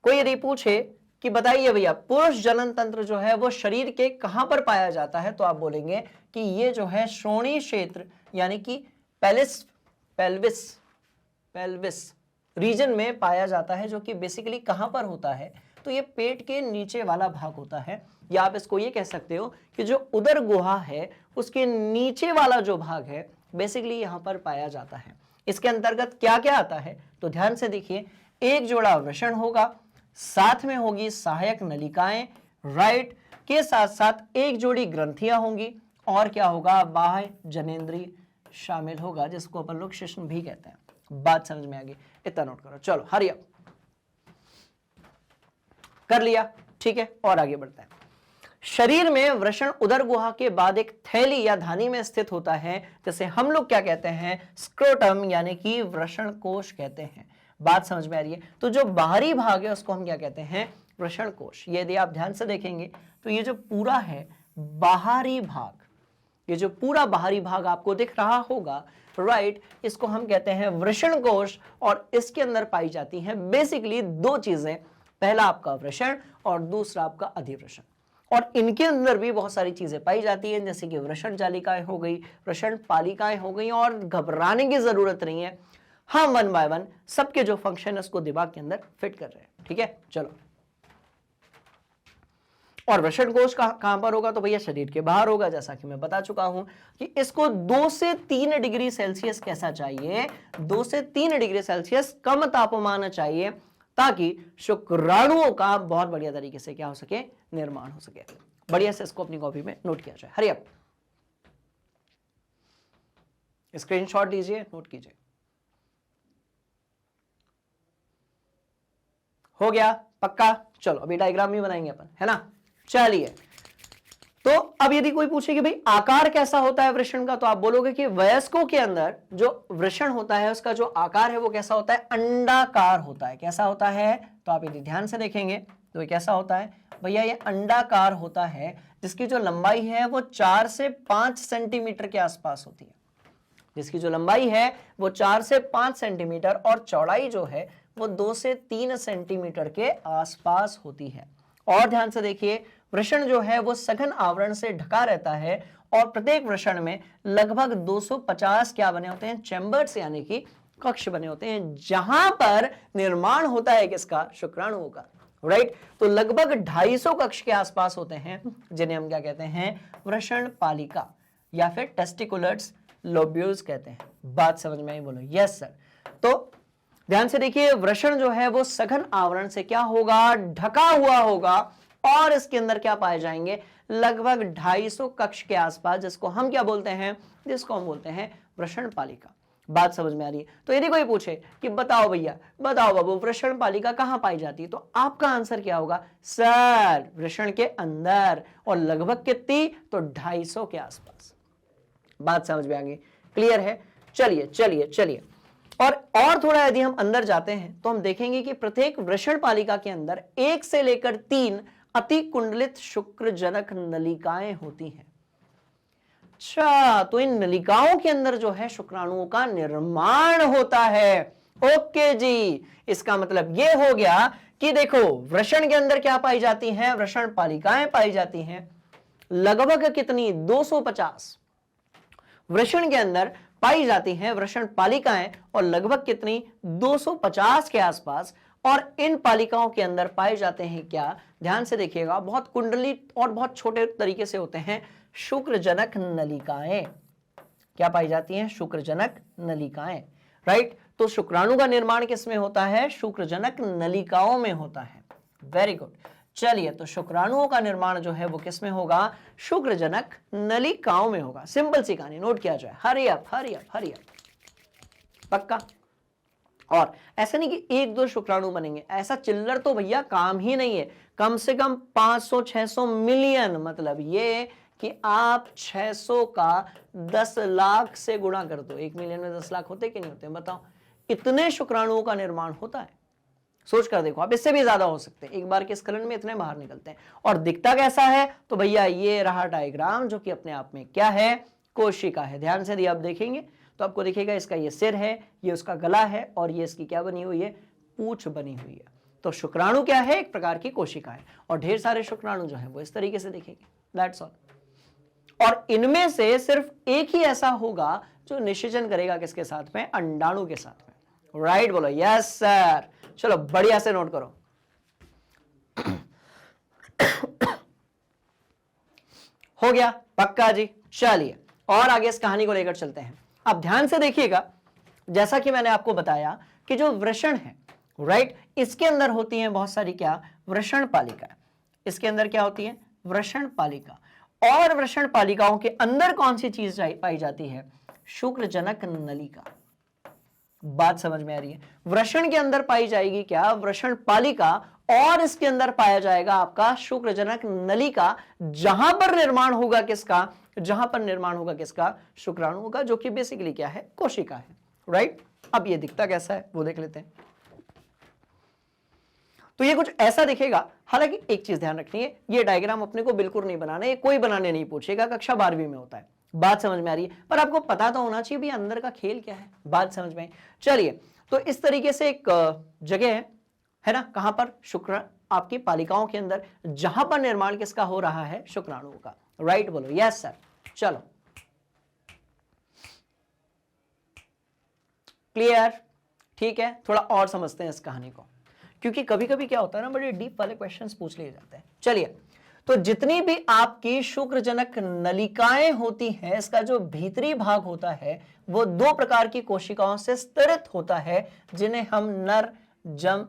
कोई यदि पूछे कि बताइए भैया पुरुष जनन तंत्र जो है वो शरीर के कहां पर पाया जाता है, तो आप बोलेंगे कि ये जो है श्रोणी क्षेत्र, यानी कि पेल्विस रीजन में पाया जाता है, जो कि बेसिकली कहां पर होता है? तो ये पेट के नीचे वाला भाग होता है, या आप इसको ये कह सकते हो कि जो उदर गुहा है उसके नीचे वाला जो भाग है बेसिकली यहां पर पाया जाता है। इसके अंतर्गत क्या क्या आता है? तो ध्यान से देखिए, एक जोड़ा वृषण होगा, साथ में होगी सहायक नलिकाएं, राइट, के साथ साथ एक जोड़ी ग्रंथियां होंगी, और क्या होगा? बाह्य जनेंद्रिय शामिल होगा, जिसको अपन लोग शिश्न भी कहते हैं। बात समझ में आ गई? इतना नोट करो। चलो हरी अप, कर लिया? ठीक है, और आगे बढ़ते हैं। शरीर में वृषण उदर गुहा के बाद एक थैली या धानी में स्थित होता है, जिसे हम लोग क्या कहते हैं? स्क्रोटम, यानी कि वृषण कोश कहते हैं। बात समझ में आ रही है? तो जो बाहरी भाग है उसको हम क्या कहते हैं? वृषण कोश। यदि आप ध्यान से देखेंगे तो ये जो पूरा है बाहरी भाग, ये जो पूरा बाहरी भाग आपको दिख रहा होगा, राइट, इसको हम कहते हैं वृषण कोश। और इसके अंदर पाई जाती हैं बेसिकली 2 चीजें, पहला आपका वृषण और दूसरा आपका अधिवृषण। और इनके अंदर भी बहुत सारी चीजें पाई जाती हैं, जैसे कि वृषण जालिकाएं हो गई, वृषण पालिकाएं हो गई, और घबराने की जरूरत नहीं है, हम 1 बाय 1 सबके जो फंक्शन है उसको दिमाग के अंदर फिट कर रहे हैं। ठीक है, चलो। और वृषण कोश कहां पर होगा? तो भैया शरीर के बाहर होगा, जैसा कि मैं बता चुका हूं कि इसको 2 से 3 डिग्री सेल्सियस कैसा चाहिए? 2 से 3 डिग्री सेल्सियस कम तापमान चाहिए, ताकि शुक्राणुओं का बहुत बढ़िया तरीके से क्या हो सके? निर्माण हो सके। बढ़िया से इसको अपनी कॉपी में नोट किया जाए। हरी अप, स्क्रीनशॉट लीजिए, नोट कीजिए। हो गया? पक्का? चलो अभी डायग्राम भी बनाएंगे अपन, है ना। चलिए, तो अब यदि कोई पूछे कि भाई आकार कैसा होता है वृषण का, तो आप बोलोगे कि वयस्कों के अंदर जो वृषण होता है उसका जो आकार है वो कैसा होता है? अंडाकार होता है। कैसा होता है? तो आप यदि ध्यान से देखेंगे तो ये कैसा होता है भैया? ये अंडाकार होता है, जिसकी जो लंबाई है वो 4 से 5 सेंटीमीटर के आसपास होती है। जिसकी जो लंबाई है वो 4 से 5 सेंटीमीटर, और चौड़ाई जो है वो 2 से 3 सेंटीमीटर के आसपास होती है। और ध्यान से देखिए, वृषण जो है वो सघन आवरण से ढका रहता है और प्रत्येक वृषण में लगभग 250 क्या बने होते हैं, चैम्बर्स यानी कि कक्ष बने होते हैं, जहां पर निर्माण होता है किसका, शुक्राणुओं का। राइट, तो लगभग 250 कक्ष के आसपास होते हैं, जिन्हें हम क्या कहते हैं, वृषण पालिका या फिर टेस्टिकुलर्स लोब्यूल्स कहते हैं। बात समझ में आई, बोलो यस सर। तो ध्यान से देखिए, वृषण जो है वो सघन आवरण से क्या होगा, ढका हुआ होगा और इसके अंदर क्या पाए जाएंगे, लगभग 250 कक्ष के आसपास, जिसको हम क्या बोलते हैं, जिसको हम बोलते हैं वृषण पालिका। बात समझ में आ रही है। तो यदि कोई पूछे कि बताओ भैया, बताओ बाबू, वृषण पालिका कहां पाई जाती है, तो आपका आंसर क्या होगा, सर वृषण के अंदर। और लगभग कितनी, तो 250 के आसपास। बात समझ में आ गई, क्लियर है। चलिए चलिए चलिए, और थोड़ा यदि हम अंदर जाते हैं तो हम देखेंगे कि प्रत्येक वृषण पालिका के अंदर 1 से लेकर 3 अति कुंडलित शुक्रजनक नलिकाएं होती हैं। अच्छा, तो इन नलिकाओं के अंदर जो है शुक्राणुओं का निर्माण होता है। ओके जी, इसका मतलब यह हो गया कि देखो, वृषण के अंदर क्या पाई जाती हैं, वृषण पालिकाएं पाई जाती हैं, लगभग कितनी, 250 वृषण के अंदर पाई जाती हैं वृषण पालिकाएं, और लगभग कितनी, 250 के आसपास। और इन पालिकाओं के अंदर पाए जाते हैं क्या, ध्यान से देखिएगा, बहुत कुंडलित और बहुत छोटे तरीके से होते हैं शुक्रजनक नलिकाएं। क्या पाई जाती हैं, शुक्रजनक नलिकाएं। राइट, तो शुक्राणु का निर्माण किसमें होता है, शुक्रजनक नलिकाओं में होता है। Very good. चलिए, तो शुक्राणुओं का निर्माण जो है वो किसमें होगा, शुक्रजनक नलिकाओं में होगा। सिंपल सी कहानी, नोट किया जाए, hurry up hurry up hurry up, पक्का। और ऐसा नहीं कि 1-2 शुक्राणु बनेंगे, ऐसा चिल्लर तो भैया काम ही नहीं है। कम से कम 500-600 मिलियन, मतलब ये कि आप 600 का 10 लाख से गुणा कर दो। 1 मिलियन में 10 लाख होते कि नहीं होते, बताओ। इतने शुक्राणुओं का निर्माण होता है। सोच कर देखो, आप इससे भी ज्यादा हो सकते हैं, एक बार के स्खलन में इतने बाहर निकलते हैं। और दिखता कैसा है, तो भैया ये रहा डायग्राम, जो कि अपने आप में क्या है, कोशिका है। ध्यान से यदि आप देखेंगे तो आपको दिखेगा, इसका ये सिर है, ये उसका गला है, और ये इसकी क्या बनी हुई है, पूंछ बनी हुई है। तो शुक्राणु क्या है, एक प्रकार की कोशिका है, और ढेर सारे शुक्राणु जो है वो इस तरीके से दिखेंगे। That's all. और इनमें से सिर्फ एक ही ऐसा होगा जो निषेचन करेगा किसके साथ में, अंडाणु के साथ में। राइट, बोलो यस सर। चलो बढ़िया से नोट करो। हो गया, पक्का जी। चलिए, और आगे इस कहानी को लेकर चलते हैं। अब ध्यान से देखिएगा, जैसा कि मैंने आपको बताया कि जो वृषण है, राइट, इसके अंदर होती हैं बहुत सारी क्या, वृषण पालिका। इसके अंदर क्या होती है, वृषण पालिका। और वृषण पालिकाओं के अंदर कौन सी चीज पाई जाती है, शुक्रजनक नलिका। बात समझ में आ रही है। वृषण के अंदर पाई जाएगी क्या, वृषण पालिका, और इसके अंदर पाया जाएगा आपका शुक्रजनक नलिका, जहां पर निर्माण होगा किसका, जहां पर निर्माण होगा किसका, शुक्राणुओं का, जो कि बेसिकली क्या है, कोशिका है। राइट, अब ये दिखता कैसा है वो देख लेते हैं। तो ये कुछ ऐसा दिखेगा। हालांकि एक चीज ध्यान रखनी है, ये डायग्राम अपने को बिल्कुल नहीं बनाना है, कोई बनाने नहीं पूछेगा, कक्षा 12वीं में होता है। बात समझ में आ रही है, पर आपको पता तो होना चाहिए भी अंदर का खेल क्या है। बात समझ में आई। चलिए, तो इस तरीके से एक जगह है ना, कहां पर, शुक्र आपकी पालिकाओं के अंदर, जहां पर निर्माण किसका हो रहा है, शुक्राणुओं का। राइट, बोलो यस सर। चलो, क्लियर, ठीक है। थोड़ा और समझते हैं इस कहानी को, क्योंकि कभी कभी क्या होता है ना, बड़े डीप वाले क्वेश्चंस पूछ लिए जाते हैं। चलिए, तो जितनी भी आपकी शुक्रजनक नलिकाएं होती हैं, इसका जो भीतरी भाग होता है वो 2 प्रकार की कोशिकाओं से स्तरित होता है, जिन्हें हम नर जम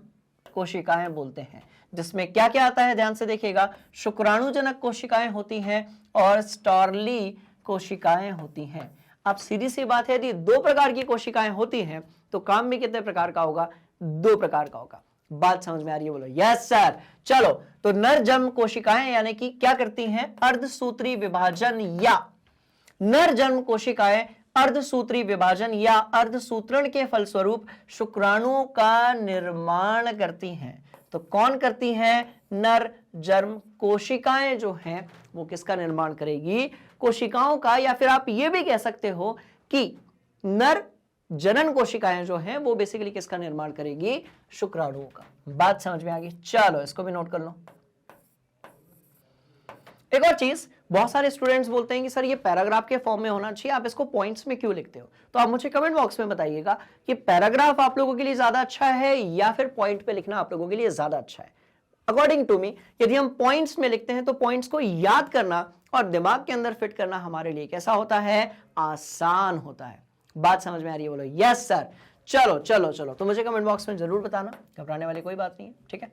कोशिकाएं बोलते हैं। जिसमें क्या क्या आता है, ध्यान से देखिएगा, शुक्राणुजनक कोशिकाएं होती हैं और स्टॉर्ली कोशिकाएं होती हैं। अब सीधी सी बात है, यदि 2 प्रकार की कोशिकाएं होती हैं तो काम भी कितने प्रकार का होगा, 2 प्रकार का होगा। बात समझ में आ रही है, बोलो यस सर। चलो, तो नरजन्म कोशिकाएं यानी कि क्या करती हैं, अर्धसूत्री विभाजन, या नरजन्म कोशिकाएं अर्धसूत्री विभाजन या अर्धसूत्रण के फलस्वरूप शुक्राणुओं का निर्माण करती हैं। तो कौन करती हैं, नरजन्म कोशिकाएं जो हैं वो किसका निर्माण करेगी, कोशिकाओं का। या फिर आप ये भी कह सकते हो कि नर जनन कोशिकाएं जो हैं वो बेसिकली किसका निर्माण करेगी? शुक्राणुओं का। बात समझ में आ गई? चलो इसको भी नोट कर लो। एक और चीज, बहुत सारे स्टूडेंट्स बोलते हैं कि सर ये पैराग्राफ के फॉर्म में होना चाहिए, आप इसको पॉइंट्स में क्यों लिखते हो? तो आप मुझे कमेंट बॉक्स में बताइएगा कि पैराग्राफ आप लोगों के लिए ज्यादा अच्छा है या फिर पॉइंट पे लिखना आप लोगों के लिए ज्यादा अच्छा है। अकॉर्डिंग टू मी, यदि हम पॉइंट्स में लिखते हैं तो पॉइंट्स को याद करना और दिमाग के अंदर फिट करना हमारे लिए कैसा होता है? आसान होता है। बात समझ में आ रही है? बोलो यस सर। चलो चलो चलो, तो मुझे कमेंट बॉक्स में जरूर बताना, घबराने वाली कोई बात नहीं है, ठीक है।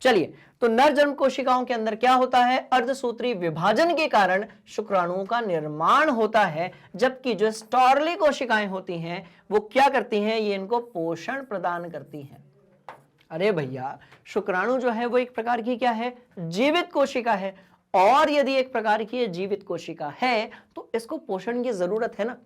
चलिए, तो नर जन्म कोशिकाओं के अंदर क्या होता है? अर्धसूत्री विभाजन के कारण शुक्राणुओं का निर्माण होता है, जबकि जो स्टॉर्ली कोशिकाएं होती हैं वो क्या करती हैं? ये इनको पोषण प्रदान करती हैं। अरे भैया, शुक्राणु जो है वो एक प्रकार की क्या है? जीवित कोशिका है, और यदि एक प्रकार की जीवित कोशिका है तो इसको पोषण की जरूरत है ना।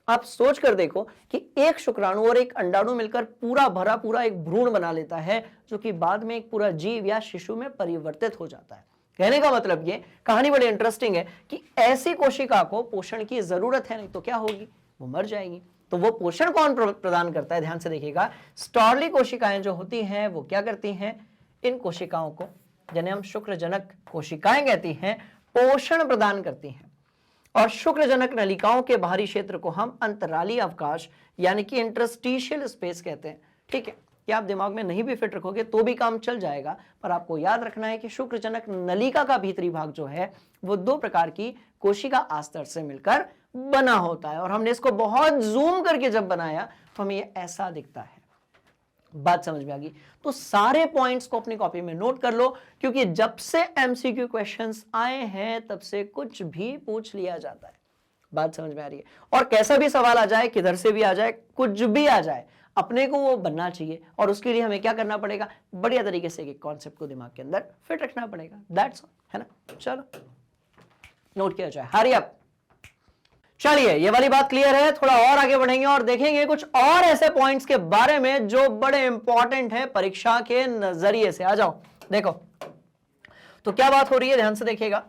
आप सोच कर देखो कि एक शुक्राणु और एक अंडाणु मिलकर पूरा भरा पूरा एक भ्रूण बना लेता है, जो कि बाद में एक पूरा जीव या शिशु में परिवर्तित हो जाता है। कहने का मतलब ये, कहानी बड़ी इंटरेस्टिंग है कि ऐसी कोशिका को पोषण की जरूरत है, नहीं तो क्या होगी? वो मर जाएगी। तो वो पोषण कौन प्रदान करता है? ध्यान से देखिएगा, स्टॉर्ली कोशिकाएं जो होती हैं वो क्या करती हैं? इन कोशिकाओं को, जिन्हें हम शुक्रजनक कोशिकाएं कहती हैं, पोषण प्रदान करती हैं। और शुक्रजनक नलिकाओं के बाहरी क्षेत्र को हम अंतराली अवकाश यानी कि इंटरस्टिशियल स्पेस कहते हैं। ठीक है, कि आप दिमाग में नहीं भी फिट रखोगे तो भी काम चल जाएगा, पर आपको याद रखना है कि शुक्रजनक नलिका का भीतरी भाग जो है वो दो प्रकार की कोशिका आस्तर से मिलकर बना होता है। और हमने इसको बहुत जूम करके जब बनाया तो हमें ये ऐसा दिखता है। बात समझ में आ गई? तो सारे पॉइंट्स को अपनी कॉपी में नोट कर लो, क्योंकि जब से एमसीक्यू क्वेश्चंस आए हैं तब से कुछ भी पूछ लिया जाता है। बात समझ में आ रही है? और कैसा भी सवाल आ जाए, किधर से भी आ जाए, कुछ भी आ जाए, अपने को वो बनना चाहिए। और उसके लिए हमें क्या करना पड़ेगा? बढ़िया तरीके से एक कॉन्सेप्ट को दिमाग के अंदर फिट रखना पड़ेगा। दैट्स ऑल, है ना। चलो नोट किया जाए, हरी अप। चलिए, ये वाली बात क्लियर है। थोड़ा और आगे बढ़ेंगे और देखेंगे कुछ और ऐसे पॉइंट्स के बारे में जो बड़े इंपॉर्टेंट है परीक्षा के नजरिए से। आ जाओ देखो, तो क्या बात हो रही है, ध्यान से देखिएगा।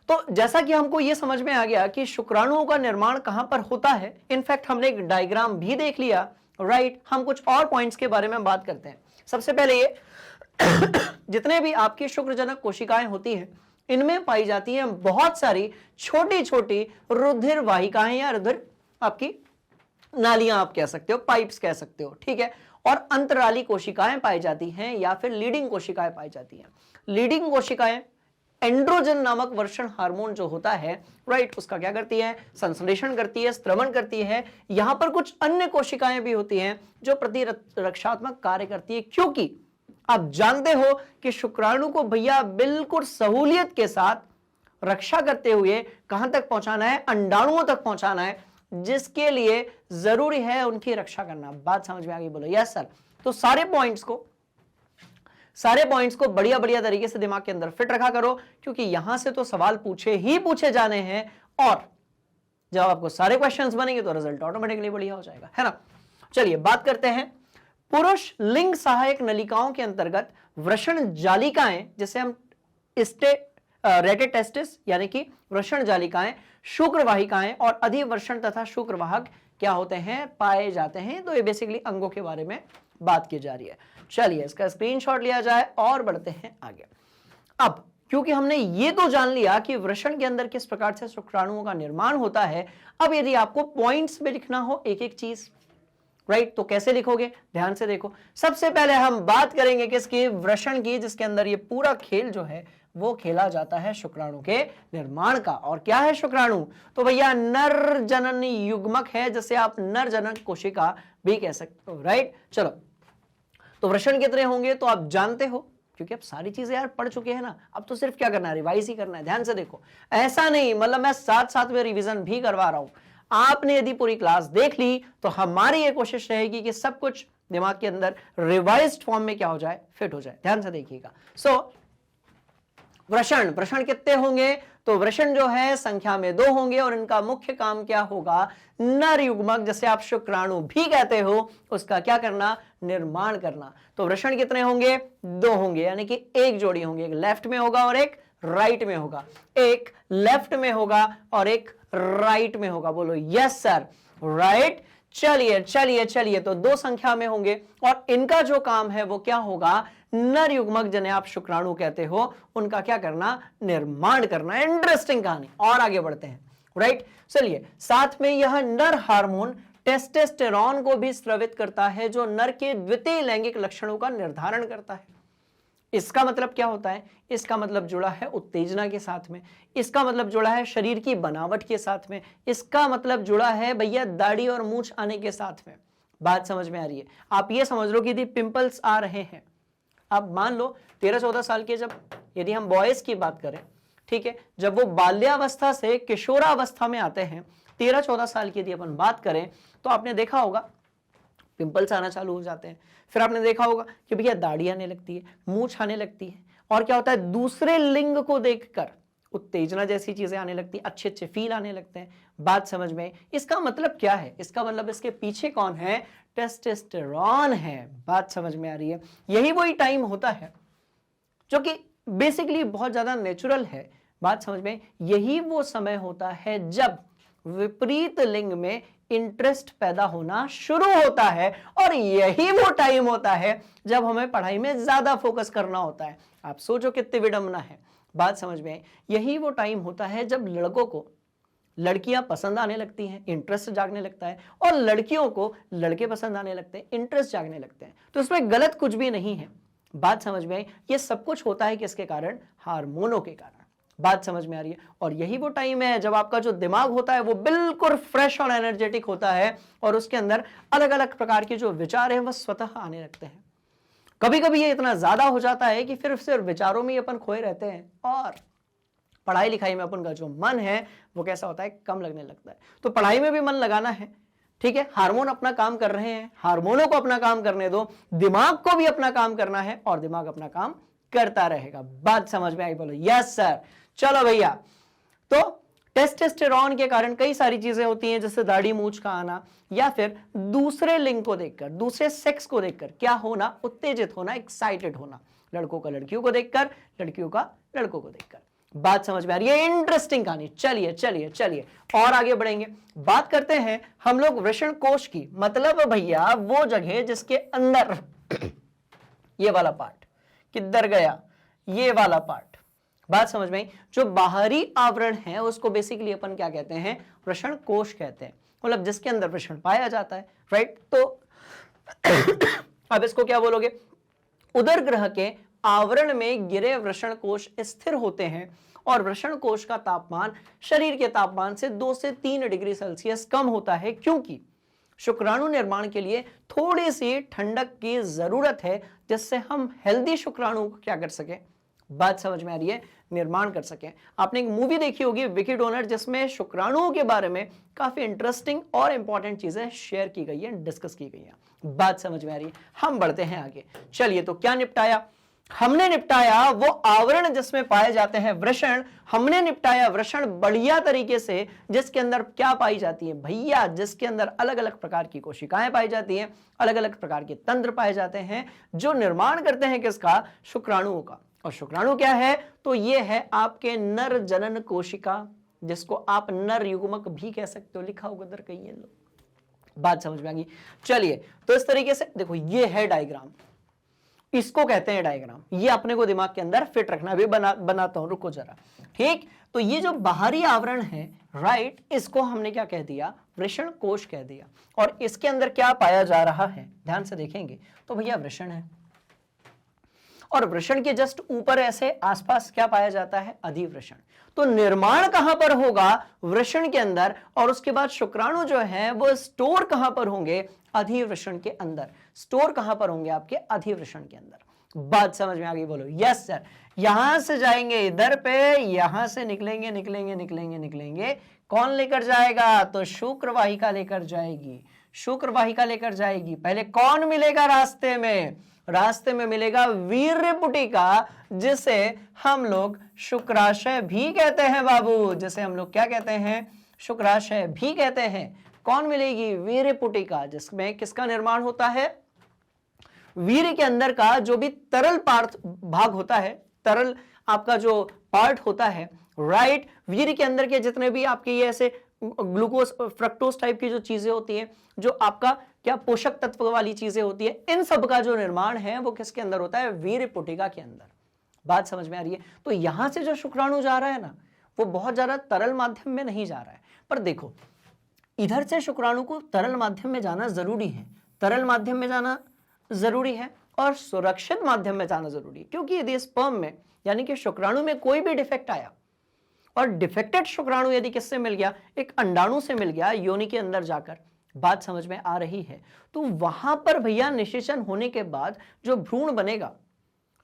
तो जैसा कि हमको ये समझ में आ गया कि शुक्राणुओं का निर्माण कहां पर होता है, इनफैक्ट हमने एक डायग्राम भी देख लिया, राइट। हम कुछ और पॉइंट्स के बारे में बात करते हैं। सबसे पहले ये जितने भी आपकी शुक्रजनक कोशिकाएं होती हैं, इनमें पाई जाती हैं बहुत सारी छोटी छोटी रुधिर वाहिकाएं या रुधिर आपकी नालियां आप कह सकते हो, पाइप्स कह सकते हो, ठीक है। और अंतराली कोशिकाएं पाई जाती हैं या फिर लीडिंग कोशिकाएं पाई जाती हैं। लीडिंग कोशिकाएं एंड्रोजन नामक वर्षण हार्मोन जो होता है, राइट, उसका क्या करती है? संश्लेषण करती है, स्त्रवण करती है। यहां पर कुछ अन्य कोशिकाएं भी होती हैं जो प्रतिरक्षात्मक कार्य करती है, क्योंकि आप जानते हो कि शुक्राणु को भैया बिल्कुल सहूलियत के साथ रक्षा करते हुए कहां तक पहुंचाना है? अंडाणुओं तक पहुंचाना है, जिसके लिए जरूरी है उनकी रक्षा करना। बात समझ में आ गई? बोलो यस सर। तो सारे पॉइंट्स को बढ़िया बढ़िया तरीके से दिमाग के अंदर फिट रखा करो, क्योंकि यहां से तो सवाल पूछे जाने हैं, और जब आपको सारे क्वेश्चंस बनेंगे तो रिजल्ट ऑटोमेटिकली बढ़िया हो जाएगा, है ना। चलिए बात करते हैं पुरुष लिंग सहायक नलिकाओं के अंतर्गत वृषण जालिकाएं, जिसे हम रेटेटेस्टिस यानी कि वृषण जालिकाएं, शुक्रवाहिकाएं और अधिवृषण तथा शुक्रवाहक क्या होते हैं? पाए जाते हैं। तो ये बेसिकली अंगों के बारे में बात की जा रही है। चलिए इसका स्क्रीनशॉट लिया जाए और बढ़ते हैं आगे। अब क्योंकि हमने ये तो जान लिया कि वृषण के अंदर किस प्रकार से शुक्राणुओं का निर्माण होता है, अब यदि आपको पॉइंट्स में लिखना हो एक एक चीज, राइट, तो कैसे लिखोगे? ध्यान से देखो। सबसे पहले हम बात करेंगे किसकी? वृषण की, जिसके अंदर ये पूरा खेल जो है वो खेला जाता है शुक्राणु के निर्माण का। और क्या है शुक्राणु? तो भैया नर जनन युग्मक है, जिसे आप नर जनन कोशिका भी कह सकते हो, राइट। चलो, तो वृषण कितने होंगे तो आप जानते हो, क्योंकि अब सारी चीजें यार पढ़ चुके हैं ना। अब तो सिर्फ क्या करना है? रिवाइज ही करना है। ध्यान से देखो, ऐसा नहीं मतलब मैं साथ साथ में रिवीजन भी करवा रहा हूं। आपने यदि पूरी क्लास देख ली तो हमारी ये कोशिश रहेगी कि सब कुछ दिमाग के अंदर रिवाइज्ड फॉर्म में क्या हो जाए? फिट हो जाए। ध्यान से देखिएगा। सो वृषण कितने होंगे? तो वृषण जो है संख्या में 2 होंगे, और इनका मुख्य काम क्या होगा? नर युग्मक, जैसे आप शुक्राणु भी कहते हो, उसका क्या करना? निर्माण करना। तो वृषण कितने होंगे? 2 होंगे, यानी कि एक जोड़ी होंगे, एक लेफ्ट में होगा और एक राइट में होगा, एक लेफ्ट में होगा और एक राइट में होगा। बोलो यस सर, राइट। चलिए चलिए चलिए, तो 2 संख्या में होंगे और इनका जो काम है वो क्या होगा, नर युग्मक जिन्हें आप शुक्राणु कहते हो उनका क्या करना, निर्माण करना। इंटरेस्टिंग कहानी, और आगे बढ़ते हैं, राइट। चलिए, साथ में यह नर हार्मोन टेस्टोस्टेरोन को भी स्रावित करता है जो नर के द्वितीय लैंगिक लक्षणों का निर्धारण करता है। इसका मतलब क्या होता है, इसका मतलब जुड़ा है उत्तेजना के साथ में, इसका मतलब जुड़ा है शरीर की बनावट के साथ में, इसका मतलब जुड़ा है भैया दाढ़ी और मूंछ आने के साथ में। बात समझ में आ रही है? आप ये समझ लो कि यदि पिंपल्स आ रहे हैं, अब मान लो 13-14 साल के, जब यदि हम बॉयज की बात करें, ठीक है, जब वो बाल्यावस्था से किशोरावस्था में आते हैं, 13-14 साल की यदि अपन बात करें, तो आपने देखा होगा पिंपल्स आना चालू हो जाते हैं। फिर आपने देखा होगा कि भैया दाढ़ी आने लगती है, मूंछ आने लगती है, और क्या होता है, दूसरे लिंग को देखकर उत्तेजना जैसी चीजें आने लगती है, अच्छे अच्छे फील आने लगते हैं। बात समझ में? इसका मतलब क्या है, इसका मतलब इसके पीछे कौन है, टेस्टोस्टेरोन है। बात समझ में आ रही है? यही वही टाइम होता है जो कि बेसिकली बहुत ज्यादा नेचुरल है। बात समझ में? यही वो समय होता है जब विपरीत लिंग में इंटरेस्ट पैदा होना शुरू होता है, और यही वो टाइम होता है जब हमें पढ़ाई में ज्यादा फोकस करना होता है। आप सोचो कितनी विडंबना है। बात समझ में? यही वो टाइम होता है जब लड़कों को लड़कियां पसंद आने लगती हैं, इंटरेस्ट जागने लगता है, और लड़कियों को लड़के पसंद आने लगते हैं, इंटरेस्ट जागने लगते हैं। तो इसमें गलत कुछ भी नहीं है। बात समझ में आई? ये सब कुछ होता है किसके कारण, हार्मोनों के कारण। बात समझ में आ रही है? और यही वो टाइम है जब आपका जो दिमाग होता है वो बिल्कुल फ्रेश और एनर्जेटिक होता है, और उसके अंदर अलग अलग प्रकार के जो विचार है वह स्वतः आने लगते हैं। कभी कभी ये इतना ज्यादा हो जाता है कि फिर सिर्फ विचारों में ही अपन खोए रहते हैं, और पढ़ाई लिखाई में अपन का जो मन है वो कैसा होता है, कम लगने लगता है। तो पढ़ाई में भी मन लगाना है, ठीक है, हार्मोन अपना काम कर रहे हैं, हार्मोनों को अपना काम करने दो, दिमाग को भी अपना काम करना है, और दिमाग अपना काम करता रहेगा। बात समझ में आई? बोलो यस सर। चलो भैया, तो टेस्टोस्टेरोन के कारण कई सारी चीजें होती हैं, जैसे दाढ़ी मूंछ का आना, या फिर दूसरे लिंग को देखकर, दूसरे सेक्स को देखकर क्या होना, उत्तेजित होना, एक्साइटेड होना, लड़कों का लड़कियों को देखकर, लड़कियों का लड़कों को देखकर। बात समझ में आ रही है? इंटरेस्टिंग कहानी। चलिए चलिए चलिए, और आगे बढ़ेंगे। बात करते हैं हम लोग वृषण कोश की, मतलब भैया वो जगह जिसके अंदर ये वाला पार्ट किधर गया, ये वाला पार्ट। बात समझ में आई? जो बाहरी आवरण है उसको बेसिकली अपन क्या कहते हैं, वृषण कोश कहते हैं, मतलब जिसके अंदर वृषण पाया जाता है, राइट। तो अब इसको क्या बोलोगे, उदर ग्रह के आवरण में गिरे वृषण कोश स्थिर होते हैं, और वृषण कोश का तापमान शरीर के तापमान से 2 से 3 डिग्री सेल्सियस कम होता है, क्योंकि शुक्राणु निर्माण के लिए थोड़ी सी ठंडक की जरूरत है, जिससे हम हेल्दी शुक्राणु को क्या कर सके, बात समझ में आ रही है, निर्माण कर सके। आपने एक मूवी देखी होगी विकी डोनर, जिसमें शुक्राणुओं के बारे में काफी इंटरेस्टिंग और इंपॉर्टेंट चीजें शेयर की गई है, डिस्कस की गई है। बात समझ में आ रही है? हम बढ़ते हैं आगे। चलिए, तो क्या निपटाया हमने, निपटाया वो आवरण जिसमें पाए जाते हैं वृषण। हमने निपटाया वृषण बढ़िया तरीके से, जिसके अंदर क्या पाई जाती है भैया, जिसके अंदर अलग अलग प्रकार की कोशिकाएं पाई जाती हैं, अलग अलग प्रकार के तंत्र पाए जाते हैं, जो निर्माण करते हैं किसका, शुक्राणुओं का। और शुक्राणु क्या है, तो ये है आपके नर जनन कोशिका, जिसको आप नर युग्मक भी कह सकते हो, लिखा होगा उधर कहीं, लो। बात समझ में आ गई? चलिए, तो इस तरीके से देखो, ये है डायग्राम, इसको कहते हैं डायग्राम। ये अपने को दिमाग के अंदर फिट रखना, भी बनाता हूं, रुको जरा, ठीक। तो ये जो बाहरी आवरण है, राइट, इसको हमने क्या कह दिया, वृषण कोश कह दिया। और इसके अंदर क्या पाया जा रहा है, ध्यान से देखेंगे तो भैया वृषण है, और वृषण के जस्ट ऊपर ऐसे आसपास क्या पाया जाता है, अधिवृषण। तो निर्माण कहां पर होगा, वृषण के अंदर, और उसके बाद शुक्राणु जो है वो स्टोर कहां पर होंगे, अधिवृषण के अंदर। स्टोर कहां पर होंगे, आपके अधिवृषण के अंदर। बात समझ में आ गई? बोलो यस सर। यहां से जाएंगे इधर पे, यहां से निकलेंगे निकलेंगे निकलेंगे निकलेंगे, कौन लेकर जाएगा, तो शुक्र वाहिका लेकर जाएगी, शुक्र वाहिका लेकर जाएगी। पहले कौन मिलेगा रास्ते में, रास्ते में मिलेगा वीर्य पुटिका, जिसे हम लोग शुक्राशय भी कहते हैं बाबू, जिसे हम लोग क्या कहते हैं, शुक्राशय भी कहते हैं। कौन मिलेगी, वीर्य पुटिका, जिसमें किसका निर्माण होता है, वीर्य के अंदर का जो भी तरल पार्ट भाग होता है, तरल आपका जो पार्ट होता है, राइट, वीर्य के अंदर के जितने भी आपके ये ऐसे ग्लूकोज फ्रक्टोज टाइप की जो चीजें होती हैं, जो आपका क्या पोषक तत्व वाली चीजें होती है, इन सब का जो निर्माण है वो किसके अंदर होता है? वीर्य पुटिका के अंदर। बात समझ में आ रही है? तो यहां से जो शुक्राणु जा रहा है ना, वो बहुत ज्यादा तरल माध्यम में नहीं जा रहा है। पर देखो, इधर से शुक्राणु को तरल माध्यम में जाना जरूरी है, तरल माध्यम में जाना जरूरी है और सुरक्षित माध्यम में जाना जरूरी है। क्योंकि यदि स्पर्म में यानी कि शुक्राणु में कोई भी डिफेक्ट आया, और डिफेक्टेड शुक्राणु यदि किससे मिल गया? एक अंडाणु से मिल गया योनि के अंदर जाकर, बात समझ में आ रही है? तो वहां पर भैया निषेचन होने के बाद जो भ्रूण बनेगा,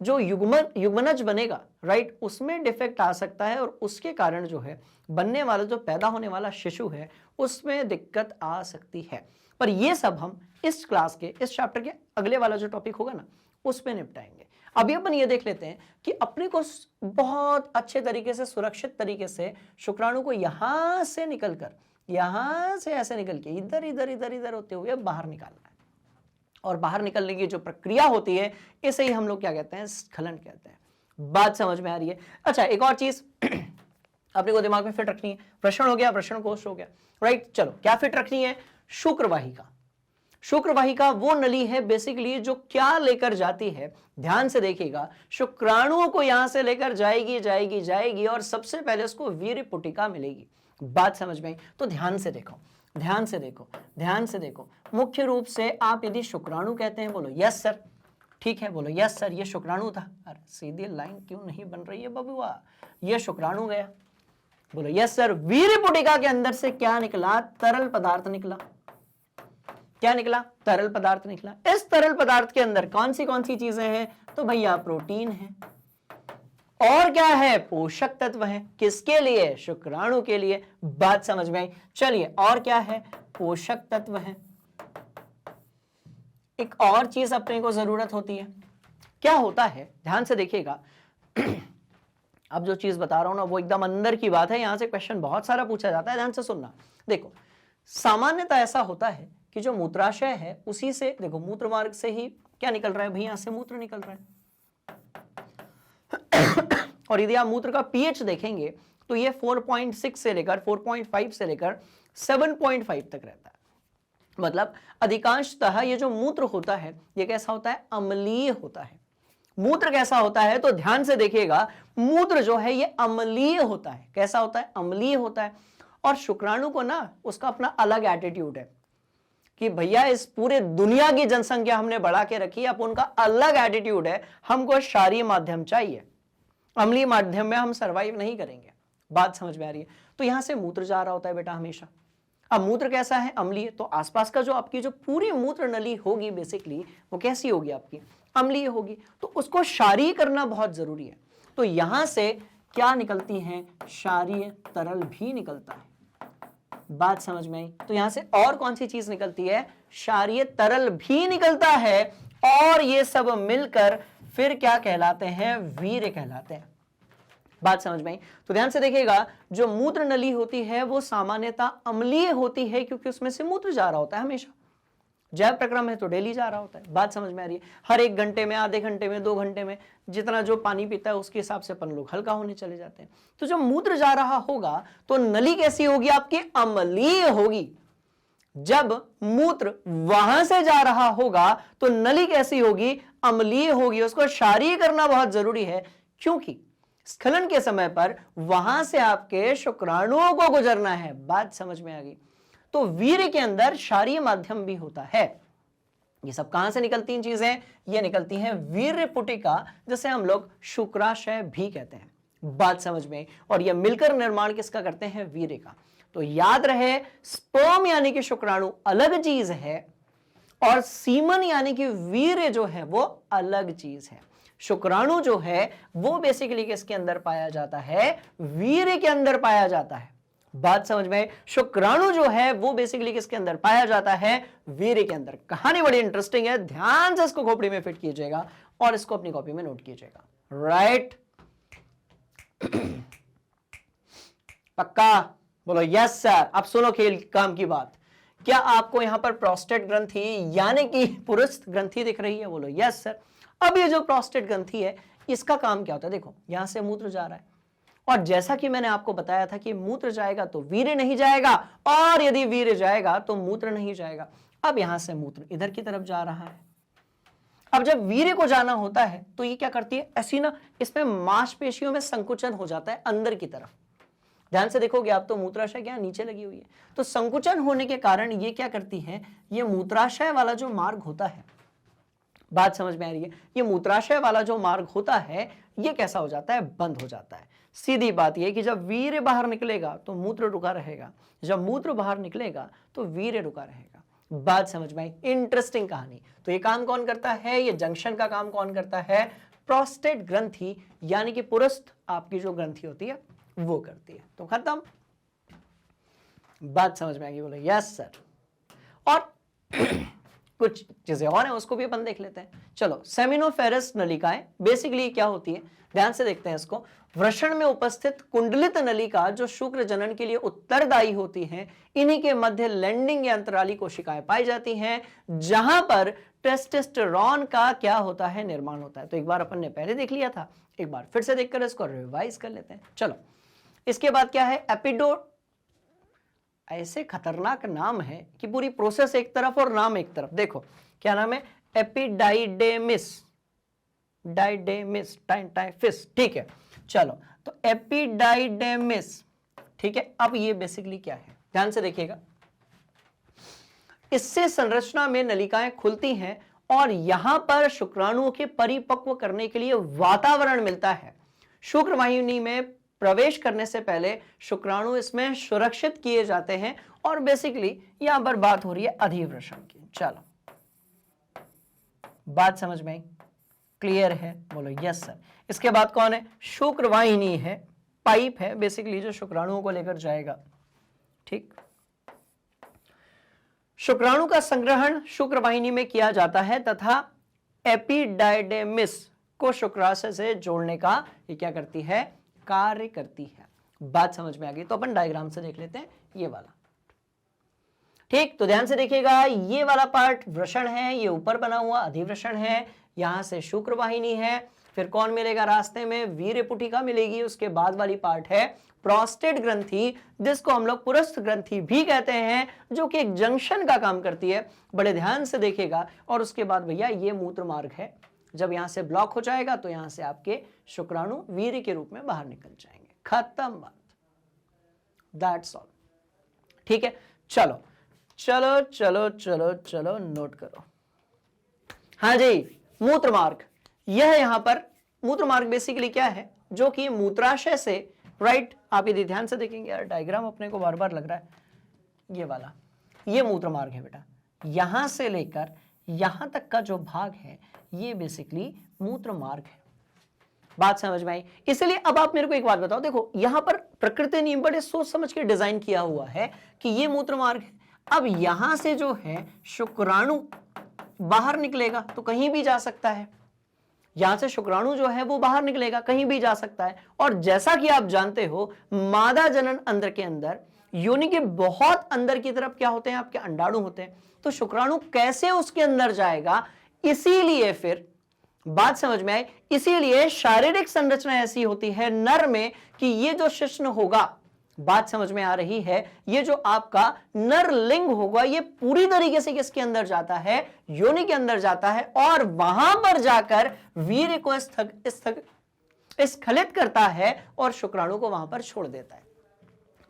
जो युग्मनज बनेगा, राइट, उसमें डिफेक्ट आ सकता है और उसके कारण जो है बनने वाला, जो पैदा होने वाला शिशु है, उसमें दिक्कत आ सकती है। पर ये सब हम इस क्लास के, इस चैप्टर के अगले वाला जो टॉपिक होगा ना, उसमें निपटाएंगे। अभी अपन ये देख लेते हैं कि अपने को बहुत अच्छे तरीके से, सुरक्षित तरीके से शुक्राणु को यहां से निकलकर, यहां से ऐसे निकल के इधर इधर इधर इधर होते हुए बाहर निकालना है। और बाहर निकलने की जो प्रक्रिया होती है, इसे ही हम लोग क्या कहते हैं? स्खलन कहते हैं। बात समझ में आ रही है? अच्छा, एक और चीज अपने को दिमाग में फिट रखनी है। प्रश्न हो गया, प्रश्न कोश हो गया, राइट। चलो, क्या फिट रखनी है? शुक्रवाहिका। शुक्रवाहिका वो नली है बेसिकली जो क्या लेकर जाती है, ध्यान से देखिएगा, शुक्राणुओं को यहां से लेकर जाएगी जाएगी जाएगी और सबसे पहले उसको वीर्य पुटिका मिलेगी। बात समझ में आई? तो ध्यान से देखो, ध्यान से देखो, ध्यान से देखो। मुख्य रूप से आप यदि शुक्राणु कहते हैं, बोलो यस सर, ठीक है, बोलो यस सर, ये शुक्राणु था। अरे सीधी लाइन क्यों नहीं बन रही है बबुआ? ये शुक्राणु गया, बोलो यस सर। वीर्य पुटिका के अंदर से क्या निकला? तरल पदार्थ निकला। क्या निकला? तरल पदार्थ निकला। इस तरल पदार्थ के अंदर कौन सी चीजें हैं? तो भैया प्रोटीन है और क्या है? पोषक तत्व है। किसके लिए? शुक्राणु के लिए। बात समझ में आई? चलिए, और क्या है? पोषक तत्व है। एक और चीज अपने को जरूरत होती है। क्या होता है? ध्यान से देखिएगा। अब जो चीज बता रहा हूं ना, वो एकदम अंदर की बात है। यहां से क्वेश्चन बहुत सारा पूछा जाता है, ध्यान से सुनना। देखो, सामान्यतः ऐसा होता है कि जो मूत्राशय है उसी से, देखो, मूत्र मार्ग से ही क्या निकल रहा है भैया? यहां से मूत्र निकल रहा है। और यदि आप मूत्र का पीएच देखेंगे तो ये 4.6 से लेकर 4.5 से लेकर 7.5 तक रहता है। मतलब अधिकांशतः ये जो मूत्र होता है, ये कैसा होता है? अम्लीय होता है। मूत्र कैसा होता है? तो ध्यान से देखिएगा, मूत्र जो है ये अम्लीय होता है। कैसा होता है? अम्लीय होता है। और शुक्राणु को ना, उसका अपना अलग एटीट्यूड है कि भैया इस पूरे दुनिया की जनसंख्या हमने बढ़ा के रखी है, अब उनका अलग एटीट्यूड है, हमको क्षारीय माध्यम चाहिए, अम्लीय माध्यम में हम सर्वाइव नहीं करेंगे। बात समझ में आ रही है? तो यहां से मूत्र जा रहा होता है बेटा हमेशा। अब मूत्र कैसा है? अम्लीय। तो आसपास का जो आपकी जो पूरी मूत्र नली होगी बेसिकली, वो कैसी होगी? आपकी अम्लीय होगी। तो उसको क्षारीय करना बहुत जरूरी है। तो यहां से क्या निकलती है? क्षारीय तरल भी निकलता है। बात समझ में आई? तो यहां से और कौन सी चीज निकलती है? क्षारीय तरल भी निकलता है। और ये सब मिलकर फिर क्या कहलाते हैं? वीर्य कहलाते हैं। बात समझ में आई? तो ध्यान से देखिएगा, जो मूत्र नली होती है वो सामान्यतः अम्लीय होती है, क्योंकि उसमें से मूत्र जा रहा होता है हमेशा। जैव प्रक्रम है तो डेली जा रहा होता है। बात समझ में आ रही है? हर 1 घंटे में, आधे घंटे में, 2 घंटे में, जितना जो पानी पीता है उसके हिसाब से अपन लोग हल्का होने चले जाते हैं। तो जब मूत्र जा रहा होगा तो नली कैसी होगी? आपकी अम्लीय होगी। जब मूत्र वहां से जा रहा होगा तो नली कैसी होगी? अम्लीय होगी। उसको क्षारीय करना बहुत जरूरी है, क्योंकि स्खलन के समय पर वहां से आपके शुक्राणुओं को गुजरना है। बात समझ में आ गई? तो वीर्य के अंदर क्षारीय माध्यम भी होता है। ये सब कहां से निकलती हैं चीजें? ये निकलती हैं वीर्य पुटिका, जिसे हम लोग शुक्राशय भी कहते हैं। बात समझ में? और ये मिलकर निर्माण किसका करते हैं? वीर्य का। तो याद रहे, स्पर्म यानी कि शुक्राणु अलग चीज है और सीमन यानी कि वीर्य जो है वो अलग चीज है। शुक्राणु जो है वो बेसिकली किसके अंदर पाया जाता है? वीर्य के अंदर पाया जाता है। बात समझ में? शुक्राणु जो है वो बेसिकली किसके अंदर पाया जाता है? वीर्य के अंदर। कहानी बड़ी इंटरेस्टिंग है, ध्यान से इसको खोपड़ी में फिट कीजिएगा और इसको अपनी कॉपी में नोट कीजिएगा। राइट? पक्का? बोलो यस सर। अब सुनो खेल काम की बात। क्या आपको यहां पर प्रोस्टेट ग्रंथि यानी कि पुरुष ग्रंथि दिख रही है? बोलो यस सर। अब ये जो प्रोस्टेट ग्रंथि है, इसका काम क्या होता है? देखो, यहां से मूत्र जा रहा है और जैसा कि मैंने आपको बताया था कि मूत्र जाएगा तो वीर्य नहीं जाएगा, और यदि वीर्य जाएगा तो मूत्र नहीं जाएगा। अब यहां से मूत्र इधर की तरफ जा रहा है। अब जब वीर्य को जाना होता है तो ये क्या करती है, ऐसी ना इसमें मांसपेशियों में संकुचन हो जाता है अंदर की तरफ। ध्यान से देखोगे आप तो मूत्राशय क्या नीचे लगी हुई है, तो संकुचन होने के कारण ये क्या करती है, ये मूत्राशय वाला जो मार्ग होता है, बात समझ में आ रही है, ये मूत्राशय वाला जो मार्ग होता है ये कैसा हो जाता है, बंद हो जाता है। सीधी बात ये कि जब वीर्य बाहर निकलेगा तो मूत्र रुका रहेगा, जब मूत्र बाहर निकलेगा तो वीर्य रुका रहेगा। बात समझ में आई, इंटरेस्टिंग कहानी। तो ये काम कौन करता है, ये जंक्शन का काम कौन करता है, प्रोस्टेट ग्रंथि यानी कि पुरस्थ आपकी जो ग्रंथि होती है वो करती है। तो खत्म, बात समझ में आ गई, बोलो यस सर। और कुछ चीजें और हैं उसको भी अपन देख लेते हैं। चलो, सेमिनोफेरस नलिकाएं बेसिकली क्या होती है, ध्यान से देखते हैं इसको। वृषण में उपस्थित कुंडलित नलिका जो शुक्र जनन के लिए उत्तरदायी होती हैं, इन्हीं के मध्य लैंडिंग या अंतराली कोशिकाएं पाई जाती हैं, जहां पर टेस्टोस्टेरोन का क्या होता है, निर्माण होता है। तो एक बार अपन ने पहले देख लिया था, एक बार फिर से देखकर इसको रिवाइज कर लेते हैं। चलो, इसके बाद क्या है, एपिडो, ऐसे खतरनाक नाम है कि पूरी प्रोसेस एक तरफ और नाम एक तरफ। देखो क्या नाम है, एपिडाइडेमिस, डाइडेमिस, टाइफिस, ठीक है। चलो, तो एपिडाइडेमिस, ठीक है। अब ये बेसिकली क्या है, ध्यान से देखिएगा। इससे संरचना में नलिकाएं खुलती हैं और यहां पर शुक्राणुओं के परिपक्व करने के लिए वातावरण मिलता है। शुक्रवाहिनी में प्रवेश करने से पहले शुक्राणु इसमें सुरक्षित किए जाते हैं, और बेसिकली यहां पर बात हो रही है अधिवृषण की। चलो, बात समझ में आई, क्लियर है, बोलो यस सर। इसके बाद कौन है, शुक्रवाहिनी है, पाइप है बेसिकली जो शुक्राणुओं को लेकर जाएगा, ठीक। शुक्राणु का संग्रहण शुक्रवाहिनी में किया जाता है तथा एपिडाइडेमिस को शुक्राशय से जोड़ने का ये क्या करती है, कार्य करती है। बात समझ में आ गई। तो अपन डायग्राम से देख लेते हैं ये वाला, ठीक। तो ध्यान से देखिएगा, ये वाला पार्ट वृषण है, ये ऊपर बना हुआ अधिवृषण है, यहां से शुक्रवाहिनी है, फिर कौन मिलेगा रास्ते में, वीर्य पुटिका मिलेगी। उसके बाद वाली पार्ट है प्रोस्टेट ग्रंथि, जिसको हम लोग पुरस्थ ग्रंथि भी कहते हैं, जो कि एक जंक्शन का काम करती है। बड़े ध्यान से देखिएगा। और उसके बाद भैया ये मूत्र मार्ग है, जब यहां से ब्लॉक हो जाएगा तो यहां से आपके शुक्राणु वीर्य के रूप में बाहर निकल जाएंगे। खत्म बात, दैट्स ऑल, ठीक है। चलो चलो चलो चलो चलो, नोट करो। हाँ जी, मूत्र मार्ग, यह यहां पर मूत्र मार्ग बेसिकली क्या है, जो कि मूत्राशय से, राइट, आप यदि ध्यान से देखेंगे, यार डायग्राम अपने को बार बार लग रहा है, ये वाला, ये मूत्र मार्ग है बेटा। यहां से लेकर यहां तक का जो भाग है ये बेसिकली मूत्र मार्ग है। बात समझ में आई। इसलिए अब आप मेरे को एक बात बताओ, देखो यहां पर प्रकृति ने बड़े सोच समझ के डिजाइन किया हुआ है कि ये मूत्र मार्ग है। अब यहां से जो है शुक्राणु बाहर निकलेगा तो कहीं भी जा सकता है, यहां से शुक्राणु जो है वो बाहर निकलेगा कहीं भी जा सकता है। और जैसा कि आप जानते हो, मादा जनन अंदर के अंदर, योनि के बहुत अंदर की तरफ क्या होते हैं, आपके अंडाणु होते हैं। तो शुक्राणु कैसे उसके अंदर जाएगा, इसीलिए फिर बात समझ में आए, इसीलिए शारीरिक संरचना ऐसी होती है नर में कि ये जो शिश्न होगा, बात समझ में आ रही है, ये जो आपका नर लिंग होगा ये पूरी तरीके से किसके अंदर जाता है, योनि के अंदर जाता है, और वहां पर जाकर वीर्य को स्खलित करता है और शुक्राणु को वहां पर छोड़ देता है।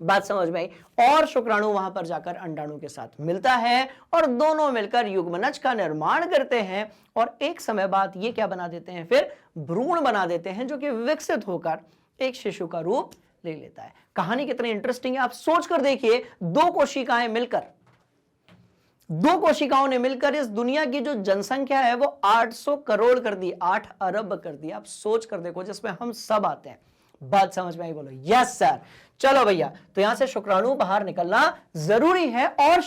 बात समझ में आई। और शुक्राणु वहां पर जाकर अंडाणु के साथ मिलता है और दोनों मिलकर युग्मनज का निर्माण करते हैं, और एक समय बाद ये क्या बना देते हैं, फिर भ्रूण बना देते हैं, जो कि विकसित होकर एक शिशु का रूप ले लेता है। कहानी कितनी इंटरेस्टिंग है आप सोच कर देखिए। दो कोशिकाओं ने मिलकर इस दुनिया की जो जनसंख्या है वो 800 करोड़ कर दी, 8 अरब कर दी। आप सोच कर देखो, जिसमें हम सब आते हैं। बात समझ में आई, बोलो यस सर। चलो भैया, तो यहां से शुक्राणु बाहर निकलना जरूरी है, और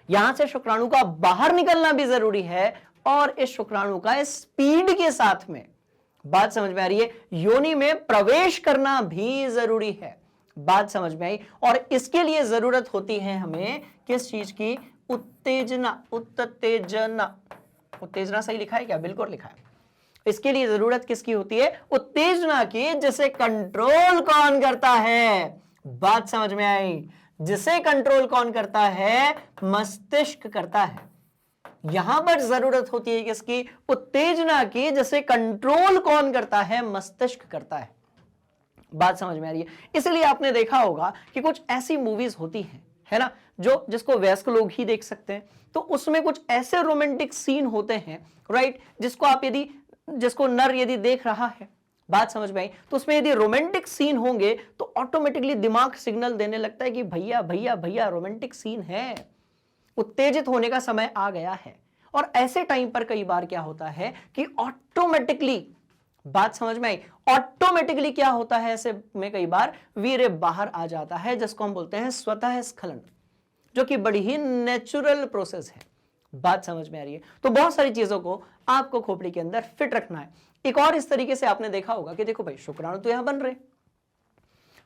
यहां से शुक्राणु का बाहर निकलना भी जरूरी है, और इस शुक्राणु का स्पीड के साथ में, बात समझ में आ रही है, योनि में प्रवेश करना भी जरूरी है। बात समझ में आई। और इसके लिए जरूरत होती है हमें किस चीज की, उत्तेजना। उत्तेजना सही लिखा है क्या, बिल्कुल लिखा है। इसके लिए जरूरत किसकी होती है? उत्तेजना की, जिसे कंट्रोल कौन करता है? बात समझ में आई? जिसे कंट्रोल कौन करता है? मस्तिष्क करता है। यहां पर जरूरत होती है किसकी? उत्तेजना की, जिसे कंट्रोल कौन करता है? मस्तिष्क करता है। बात समझ में आ रही है? इसलिए आपने देखा होगा कि कुछ ऐसी मूवीज होती हैं, है ना, जो जिसको वयस्क लोग ही देख सकते हैं, तो उसमें कुछ ऐसे रोमांटिक सीन होते हैं, राइट, जिसको नर यदि देख रहा है, बात समझ में आई, तो उसमें यदि रोमांटिक सीन होंगे तो ऑटोमेटिकली दिमाग सिग्नल देने लगता है कि भैया भैया भैया रोमांटिक सीन है, उत्तेजित होने का समय आ गया है। और ऐसे टाइम पर कई बार क्या होता है कि ऑटोमेटिकली, बात समझ में आई, ऑटोमेटिकली क्या होता है, ऐसे में कई बार वीर्य बाहर आ जाता है, जिसको हम बोलते हैं स्वतः स्खलन, जो कि बड़ी ही नेचुरल प्रोसेस है। बात समझ में आ रही है? तो बहुत सारी चीजों को आपको खोपड़ी के अंदर फिट रखना है। एक और इस तरीके से आपने देखा होगा कि देखो भाई, शुक्राणु तो यहां बन रहे,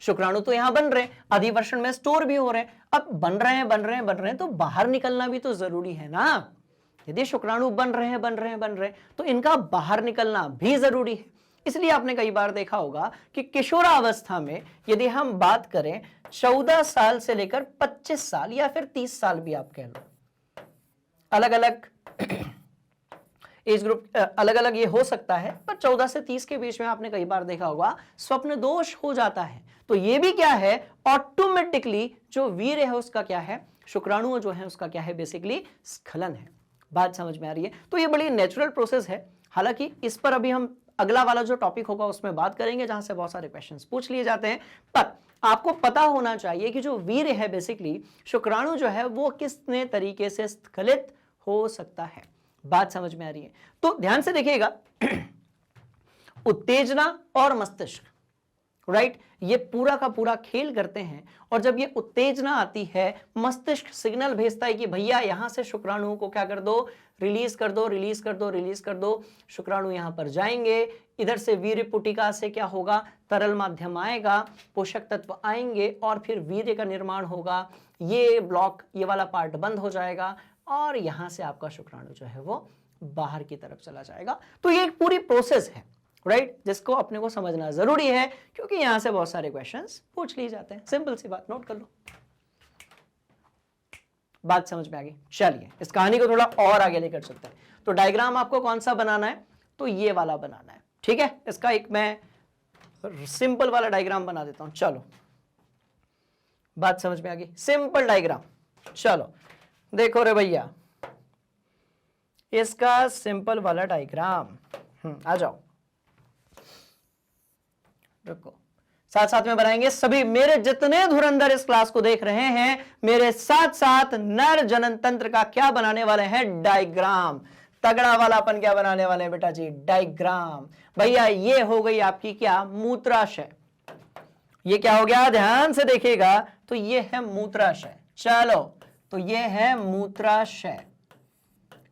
शुक्राणु तो यहां बन रहे, अधिवर्षण में स्टोर भी हो रहे हैं। अब बन रहे हैं तो बाहर निकलना भी तो जरूरी है ना। यदि शुक्राणु बन रहे हैं तो इनका बाहर निकलना भी जरूरी है। इसलिए आपने कई बार देखा होगा कि किशोरावस्था में यदि हम बात करें 14 साल से लेकर 25 साल या फिर 30 साल भी आप कह लो, अलग अलग एज ग्रुप अलग अलग ये हो सकता है, पर 14 से 30 के बीच में आपने कई बार देखा होगा स्वप्न दोष हो जाता है। तो ये भी क्या है, ऑटोमेटिकली जो वीर्य है उसका क्या है, शुक्राणु जो है उसका क्या है, बेसिकली स्खलन है। बात समझ में आ रही है? तो ये बड़ी नेचुरल प्रोसेस है। हालांकि इस पर अभी हम अगला वाला जो टॉपिक होगा उसमें बात करेंगे, जहां से बहुत सारे क्वेश्चंस पूछ लिए जाते हैं। पर आपको पता होना चाहिए कि जो वीर्य है, बेसिकली शुक्राणु जो है वो कितने तरीके से स्खलित हो सकता है। बात समझ में आ रही है? तो ध्यान से देखिएगा, उत्तेजना और मस्तिष्क, राइट, ये पूरा का पूरा खेल करते हैं। और जब ये उत्तेजना आती है, मस्तिष्क सिग्नल भेजता है कि भैया यहां से शुक्राणु को क्या कर दो, रिलीज कर दो, रिलीज कर दो, रिलीज कर दो। शुक्राणु यहां पर जाएंगे, इधर से वीर्य पुटिका से क्या होगा, तरल माध्यम आएगा, पोषक तत्व आएंगे और फिर वीर्य का निर्माण होगा। ये ब्लॉक, ये वाला पार्ट बंद हो जाएगा और यहां से आपका शुक्राणु जो है वो बाहर की तरफ चला जाएगा। तो ये एक पूरी प्रोसेस है, राइट, जिसको अपने को समझना जरूरी है, क्योंकि यहां से बहुत सारे क्वेश्चंस पूछ लिए जाते हैं। सिंपल सी बात, नोट कर लो। बात समझ में आ गई? चलिए इस कहानी को थोड़ा और आगे लेकर चलते हैं। तो डायग्राम आपको कौन सा बनाना है, तो ये वाला बनाना है, ठीक है। इसका एक मैं सिंपल वाला डायग्राम बना देता हूं। चलो, बात समझ में आ गई? Simple diagram. चलो देखो रे भैया, इसका सिंपल वाला डायग्राम, आ जाओ, रुको, साथ साथ में बनाएंगे। सभी मेरे जितने धुरंधर इस क्लास को देख रहे हैं, मेरे साथ साथ नर जनन तंत्र का क्या बनाने वाले हैं, डायग्राम। तगड़ा वाला अपन क्या बनाने वाले हैं बेटा जी, डायग्राम। भैया ये हो गई आपकी क्या, मूत्राशय। ये क्या हो गया, ध्यान से देखिएगा, तो ये है मूत्राशय। चलो, तो ये है मूत्राशय।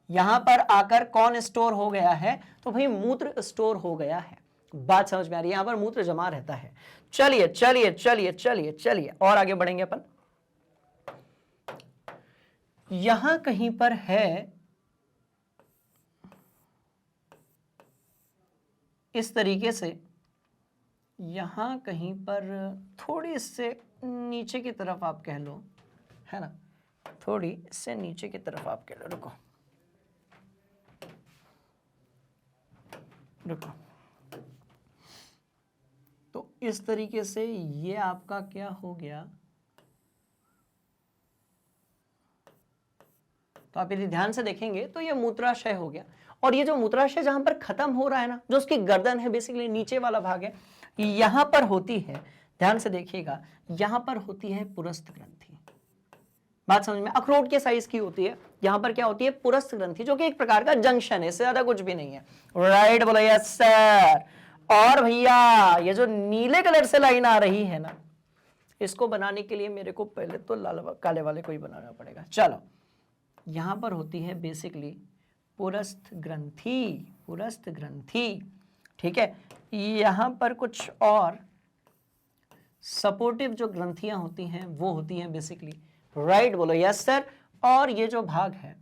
यहां पर आकर कौन स्टोर हो गया है, तो भाई मूत्र स्टोर हो गया है। बात समझ में आ रही है? यहां पर मूत्र जमा रहता है। चलिए चलिए चलिए चलिए चलिए और आगे बढ़ेंगे अपन। यहां कहीं पर है इस तरीके से, यहां कहीं पर थोड़ी से नीचे की तरफ आप कह लो, है ना, थोड़ी से नीचे की तरफ आप कह लो। रुको रुको, तो इस तरीके से ये आपका क्या हो गया, तो आप यदि ध्यान से देखेंगे तो ये मूत्राशय हो गया। और ये जो मूत्राशय जहां पर खत्म हो रहा है ना, जो उसकी गर्दन है, बेसिकली नीचे वाला भाग है, यहां पर होती है, ध्यान से देखिएगा, यहां पर होती है पुरस्थ ग्रंथि। बात समझ में? अखरोट के साइज की होती है। यहां पर क्या होती है, पुरस्थ ग्रंथि, जो कि एक प्रकार का जंक्शन है, इससे ज्यादा कुछ भी नहीं है। राइट बोलो, यस सर। और भैया ये जो नीले कलर से लाइन आ रही है ना, इसको बनाने के लिए मेरे को पहले तो लाल काले वाले को ही बनाना पड़ेगा। चलो, यहां पर होती है बेसिकली पुरस्थ ग्रंथि, पुरस्थ ग्रंथि, ठीक है। यहां पर कुछ और सपोर्टिव जो ग्रंथियां होती हैं वो होती हैं बेसिकली, राइट बोलो, यस सर। और ये जो भाग है,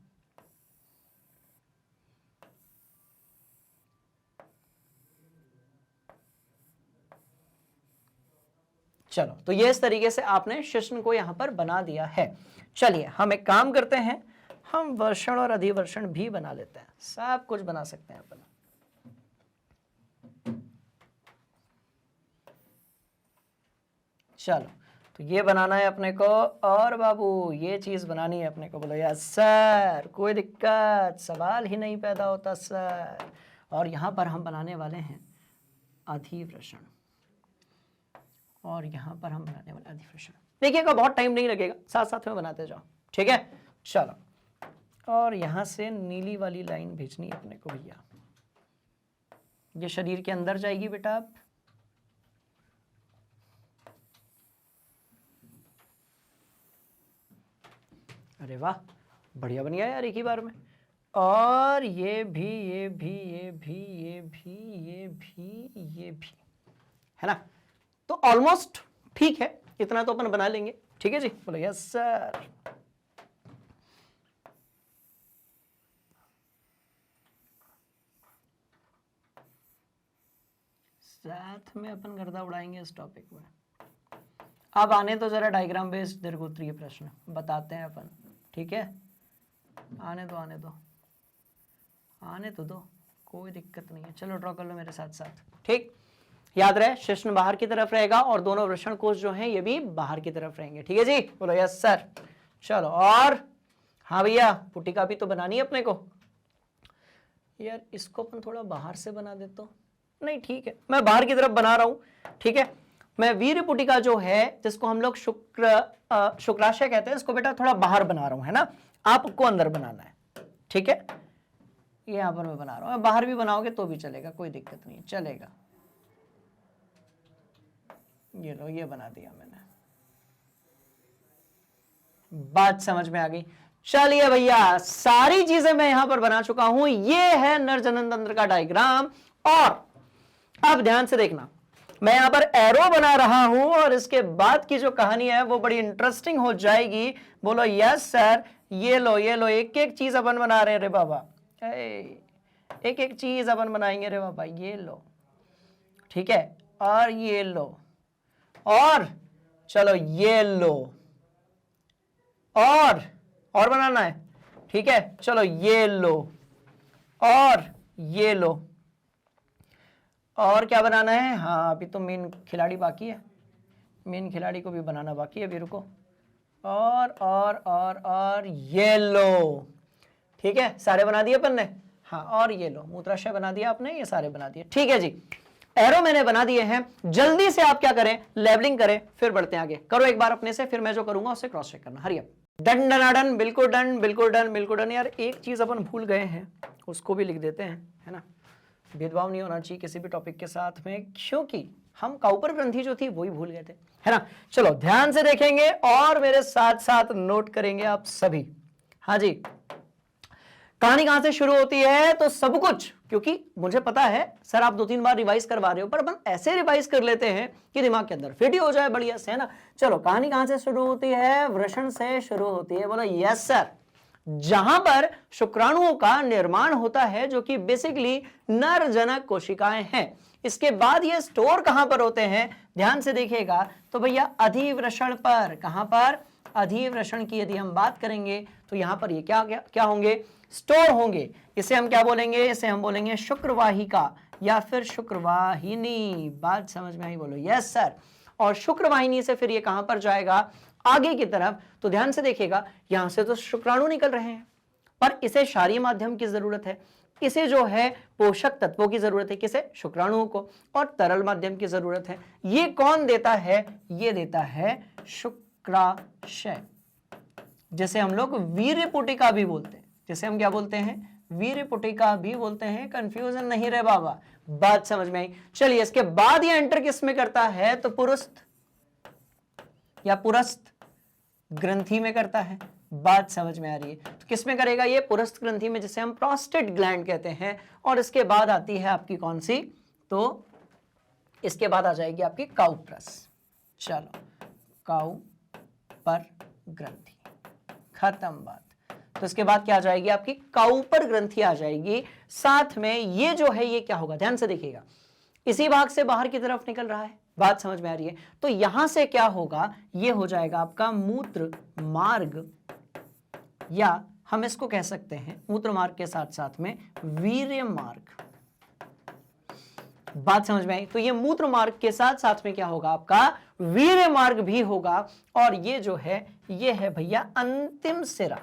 चलो, तो ये इस तरीके से आपने शिश्न को यहां पर बना दिया है। चलिए हम एक काम करते हैं, हम वर्षण और अधिवर्षण भी बना लेते हैं, सब कुछ बना सकते हैं अपन। चलो, तो ये बनाना है अपने को, और बाबू ये चीज बनानी है अपने को। बोलो यस सर, कोई दिक्कत, सवाल ही नहीं पैदा होता सर। और यहां पर हम बनाने वाले हैं अधिवर्षण, और यहां पर हम बनाने वाले अधिवर्षण। देखिएगा बहुत टाइम नहीं लगेगा, साथ साथ में बनाते जाओ, ठीक है। चलो, और यहां से नीली वाली लाइन भेजनी है अपने को भैया, ये शरीर के अंदर जाएगी बेटा। अब अरे वाह, बढ़िया बन गया यार एक ही बार में। और ये भी, ये भी, ये भी, ये भी, ये भी, ये भी, है ना। तो ऑलमोस्ट ठीक है, इतना तो अपन बना लेंगे, ठीक है जी। बोलो यस सर। साथ में अपन गर्दा उड़ाएंगे इस टॉपिक में। अब आने तो जरा डायग्राम बेस्ड दीर्घोत्तरीय प्रश्न बताते हैं अपन, ठीक है। आने दो, आने दो, आने तो दो, कोई दिक्कत नहीं है। चलो ड्रॉ कर लो मेरे साथ साथ, ठीक। याद रहे, शिश्न बाहर की तरफ रहेगा और दोनों वृषण कोश जो हैं ये भी बाहर की तरफ रहेंगे, ठीक है जी। बोलो यस सर। चलो, और हाँ भैया, पुटिका भी तो बनानी है अपने को। यार इसको अपन थोड़ा बाहर से बना दे तो नहीं, ठीक है, मैं बाहर की तरफ बना रहा हूं, ठीक है। मैं वीर्य पुटिका जो है, जिसको हम लोग शुक्राशय कहते हैं, इसको बेटा थोड़ा बाहर बना रहा हूं, है ना। आपको अंदर बनाना है, ठीक है। ये यहां पर मैं बना रहा हूं, बाहर भी बनाओगे तो भी चलेगा, कोई दिक्कत नहीं, चलेगा। ये लो, ये बना दिया मैंने, बात समझ में आ गई। चलिए भैया, सारी चीजें मैं यहां पर बना चुका हूं। ये है नर जनन तंत्र का डायग्राम। और अब ध्यान से देखना, मैं यहां पर एरो बना रहा हूं और इसके बाद की जो कहानी है वो बड़ी इंटरेस्टिंग हो जाएगी। बोलो यस सर। ये लो, ये लो, एक एक चीज अपन बना रहे रे बाबा, एक एक चीज अपन बनाएंगे रे बाबा। ये लो, ठीक है, और ये लो, और चलो ये लो, और बनाना है, ठीक है। चलो ये लो, और ये लो, और क्या बनाना है। हाँ, अभी तो मेन खिलाड़ी बाकी है, मेन खिलाड़ी को भी बनाना बाकी है, अभी रुको। और ये लो, ठीक है, सारे बना दिए अपन ने। हाँ, और ये लो, मूत्राशय बना दिया आपने, ये सारे बना दिए, ठीक है जी। एरो मैंने बना दिए हैं। जल्दी से आप क्या करें, लेवलिंग करें, फिर बढ़ते हैं आगे। करो एक बार अपने से, फिर मैं जो करूंगा उससे क्रॉस चेक करना। हरिया डन डनाडन, बिल्कुल डन, बिल्कुल डन, बिल्कुल डन। यार एक चीज अपन भूल गए हैं, उसको भी लिख देते हैं, है ना। भेदभाव नहीं होना चाहिए किसी भी टॉपिक के साथ में, क्योंकि हम काउपर ग्रंथि जो थी वही भूल गए थे, है ना। चलो ध्यान से देखेंगे और मेरे साथ साथ नोट करेंगे आप सभी। हाँ जी, कहानी कहां से शुरू होती है, तो सब कुछ, क्योंकि मुझे पता है सर आप 2-3 बार रिवाइज करवा रहे हो, पर अपन ऐसे रिवाइज कर लेते हैं कि दिमाग के अंदर फिट ही हो जाए बढ़िया से, है ना। चलो, कहानी कहां से शुरू होती है, वृषण से शुरू होती है। बोलो यस सर। जहां पर शुक्राणुओं का निर्माण होता है, जो कि बेसिकली नरजनक कोशिकाएं हैं। इसके बाद ये स्टोर कहां पर होते हैं, ध्यान से देखिएगा, तो भैया अधिवृषण पर। कहां पर, अधिवृषण की यदि हम बात करेंगे तो यहां पर ये क्या होंगे, स्टोर होंगे। इसे हम क्या बोलेंगे, इसे हम बोलेंगे शुक्रवाहिका या फिर शुक्रवाहिनी। बात समझ में आई, बोलो यस सर। और शुक्रवाहिनी से फिर ये कहां पर जाएगा, आगे की तरफ। तो ध्यान से देखिएगा, यहां से तो शुक्राणु निकल रहे हैं, पर इसे क्षारीय माध्यम की जरूरत है, इसे जो है पोषक तत्वों की जरूरत है, किसे, शुक्राणुओं को, और तरल माध्यम की जरूरत है। ये कौन देता है, ये देता है शुक्राशय, जैसे हम लोग वीर्य पुटिका भी बोलते हैं, जैसे हम क्या बोलते हैं, वीर्य पुटिका भी बोलते हैं। कंफ्यूजन नहीं रहे बाबा, बात समझ में आई। चलिए, इसके बाद ये एंटर किस में करता है, तो पुरुस्त या पुरस्त ग्रंथि में करता है। बात समझ में आ रही है, तो किस में करेगा ये, पुरस्त ग्रंथि में, जिसे हम प्रोस्टेट ग्लैंड कहते हैं। और इसके बाद आती है आपकी कौन सी, तो इसके बाद आ जाएगी आपकी काउप्रस। चलो, काउपर ग्रंथि, खत्म बात। तो इसके बाद क्या आ जाएगी आपकी, काउपर ग्रंथि आ जाएगी। साथ में ये जो है, ये क्या होगा, ध्यान से देखिएगा, इसी भाग से बाहर की तरफ निकल रहा है, बात समझ में आ रही है? तो यहां से क्या होगा, ये हो जाएगा आपका मूत्र मार्ग, या हम इसको कह सकते हैं मूत्र मार्ग के साथ साथ में वीर्य मार्ग। बात समझ में आई? तो ये मूत्र मार्ग के साथ साथ में क्या होगा, आपका वीर्य मार्ग भी होगा। और ये जो है, ये है भैया अंतिम सिरा।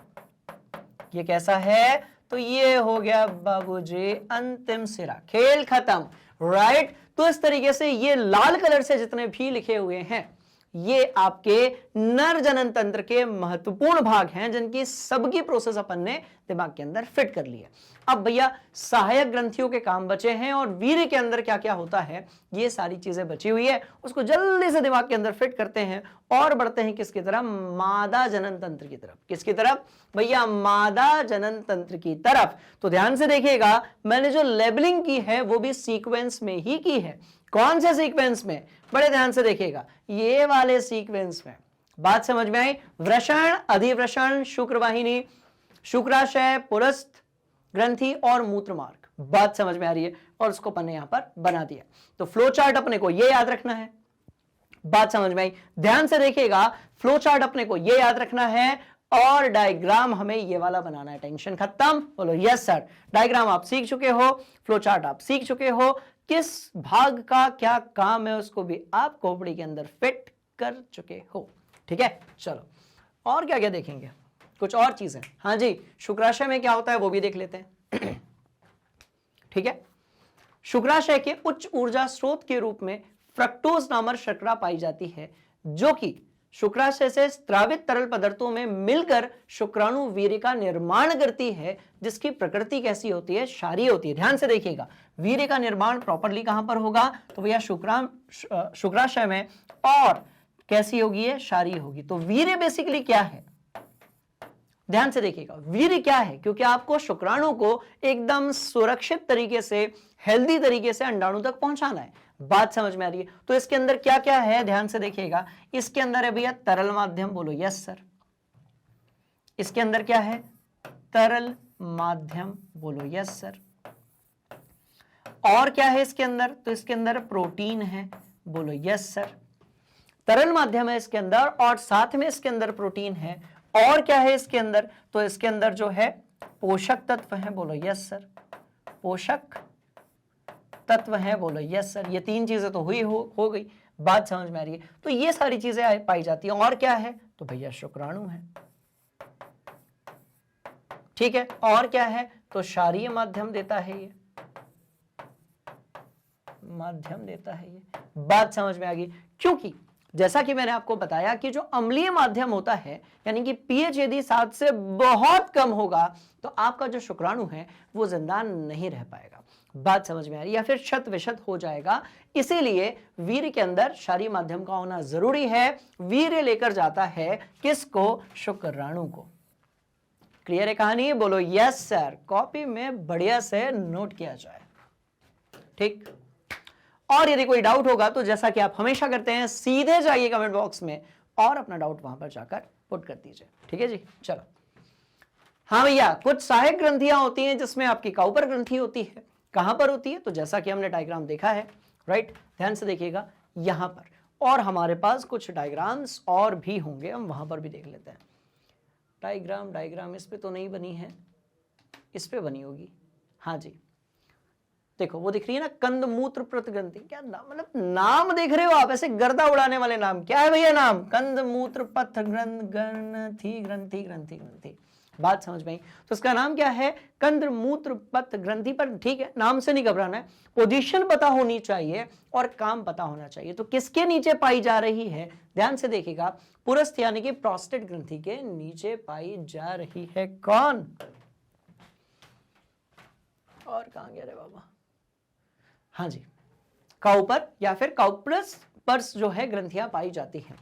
ये कैसा है, तो ये हो गया बाबूजी अंतिम सिरा, खेल खत्म, राइट। तो इस तरीके से ये लाल कलर से जितने भी लिखे हुए हैं, ये आपके नर जनन तंत्र के महत्वपूर्ण भाग हैं, जिनकी सबकी प्रोसेस अपन ने दिमाग के अंदर फिट कर ली है। अब भैया सहायक ग्रंथियों के काम बचे हैं, और वीर्य के अंदर क्या क्या होता है, ये सारी चीजें बची हुई है, उसको जल्दी से दिमाग के अंदर फिट करते हैं और बढ़ते हैं किसकी तरफ, मादा जनन तंत्र की तरफ। किसकी तरफ भैया, मादा जनन तंत्र की तरफ। तो ध्यान से देखिएगा, मैंने जो लेबलिंग की है वो भी सीक्वेंस में ही की है। कौन से सीक्वेंस में, बड़े ध्यान से देखिएगा, ये वाले सीक्वेंस में। बात समझ में आई? वृषण, अधिवृषण, शुक्रवाहिनी, शुक्राशय, पुरस्थ ग्रंथि और मूत्र मार्ग। बात समझ में आ रही है? और उसको अपन ने यहां पर बना दिया। तो फ्लो चार्ट अपने को ये याद रखना है। बात समझ में आई? ध्यान से देखिएगा, फ्लो चार्ट अपने को ये याद रखना है, और डायग्राम हमें ये वाला बनाना है। टेंशन खत्म, बोलो यस सर। डायग्राम आप सीख चुके हो, फ्लो चार्ट आप सीख चुके हो, किस भाग का क्या काम है उसको भी आप खोपड़ी के अंदर फिट कर चुके हो। ठीक है, चलो और क्या क्या देखेंगे, कुछ और चीजें। हाँ जी, शुक्राशय में क्या होता है वो भी देख लेते हैं। ठीक है, शुक्राशय के उच्च ऊर्जा स्रोत के रूप में फ्रक्टोज नामक शर्करा पाई जाती है, जो कि शुक्राशय से स्रावित तरल पदार्थों में मिलकर शुक्राणु वीर्य का निर्माण करती है, जिसकी प्रकृति कैसी होती है, क्षारीय होती है। ध्यान से देखिएगा, वीर्य का निर्माण प्रॉपरली कहां पर होगा, तो भैया शुक्राशय में, और कैसी होगी, ये क्षारीय होगी। तो वीर्य बेसिकली क्या है, ध्यान से देखिएगा, वीर्य क्या है, क्योंकि आपको शुक्राणु को एकदम सुरक्षित तरीके से, हेल्दी तरीके से अंडाणु तक पहुंचाना है। बात समझ में आ रही है? तो इसके अंदर क्या क्या है, ध्यान से देखिएगा। इसके अंदर है भैया तरल माध्यम, बोलो यस सर। इसके अंदर क्या है, तरल माध्यम, बोलो यस सर। और क्या है इसके अंदर, तो इसके अंदर प्रोटीन है, बोलो यस सर। तरल माध्यम है इसके अंदर, और साथ में इसके अंदर प्रोटीन है। और क्या है इसके अंदर, तो इसके अंदर जो है पोषक तत्व है, बोलो यस सर। पोषक तत्व है, बोलो यस सर। ये तीन चीजें तो हुई हो गई। बात समझ में आ रही है? तो ये सारी चीजें पाई जाती हैं। और क्या है, तो भैया शुक्राणु है। ठीक है, और क्या है, तो क्षारीय माध्यम देता है, ये माध्यम देता है ये। बात समझ में आ गई? क्योंकि जैसा कि मैंने आपको बताया कि जो अम्लीय माध्यम होता है, यानी कि पीएच यदि 7 से बहुत कम होगा, तो आपका जो शुक्राणु है वो जिंदा नहीं रह पाएगा। बात समझ में आ रही है? या फिर शत विशत हो जाएगा। इसीलिए वीर्य के अंदर क्षारीय माध्यम का होना जरूरी है। वीर्य लेकर जाता है किसको, शुक्राणु को। क्लियर है कहानी, बोलो यस सर। कॉपी में बढ़िया से नोट किया जाए, ठीक। और यदि कोई डाउट होगा तो जैसा कि आप हमेशा करते हैं, सीधे जाइए कमेंट बॉक्स में और अपना डाउट वहां पर जाकर पुट कर दीजिए। ठीक है जी, चलो। हाँ भैया, कुछ सहायक ग्रंथियां होती हैं जिसमें आपकी काउपर ग्रंथि होती है। कहां पर होती है, तो जैसा कि हमने डायग्राम देखा है, राइट, ध्यान से देखिएगा यहां पर। और हमारे पास कुछ डायग्राम्स और भी होंगे, हम वहां पर भी देख लेते हैं। डायग्राम इस पे तो नहीं बनी है, इस पे बनी होगी। हाँ जी, देखो वो दिख रही है ना, कंद मूत्र प्रत ग्रंथि। क्या नाम, मतलब नाम देख रहे हो आप, ऐसे गर्दा उड़ाने वाले नाम। क्या है भैया नाम, कंद मूत्र पथ ग्रंथि ग्रंथि ग्रंथि ग्रंथि। बात समझ में आई? तो इसका नाम क्या है, कंद मूत्र पथ ग्रंथि। पर ठीक है, नाम से नहीं घबराना है, पोजीशन पता होनी चाहिए और काम पता होना चाहिए। तो किसके नीचे पाई जा रही है, ध्यान से देखिएगा, पुरस्थ यानी कि प्रोस्टेट ग्रंथि के नीचे पाई जा रही है। कौन, और कहां गया रे बाबा, हाँ जी, काउपर या फिर काउपरस पर्स जो है ग्रंथियां पाई जाती हैं।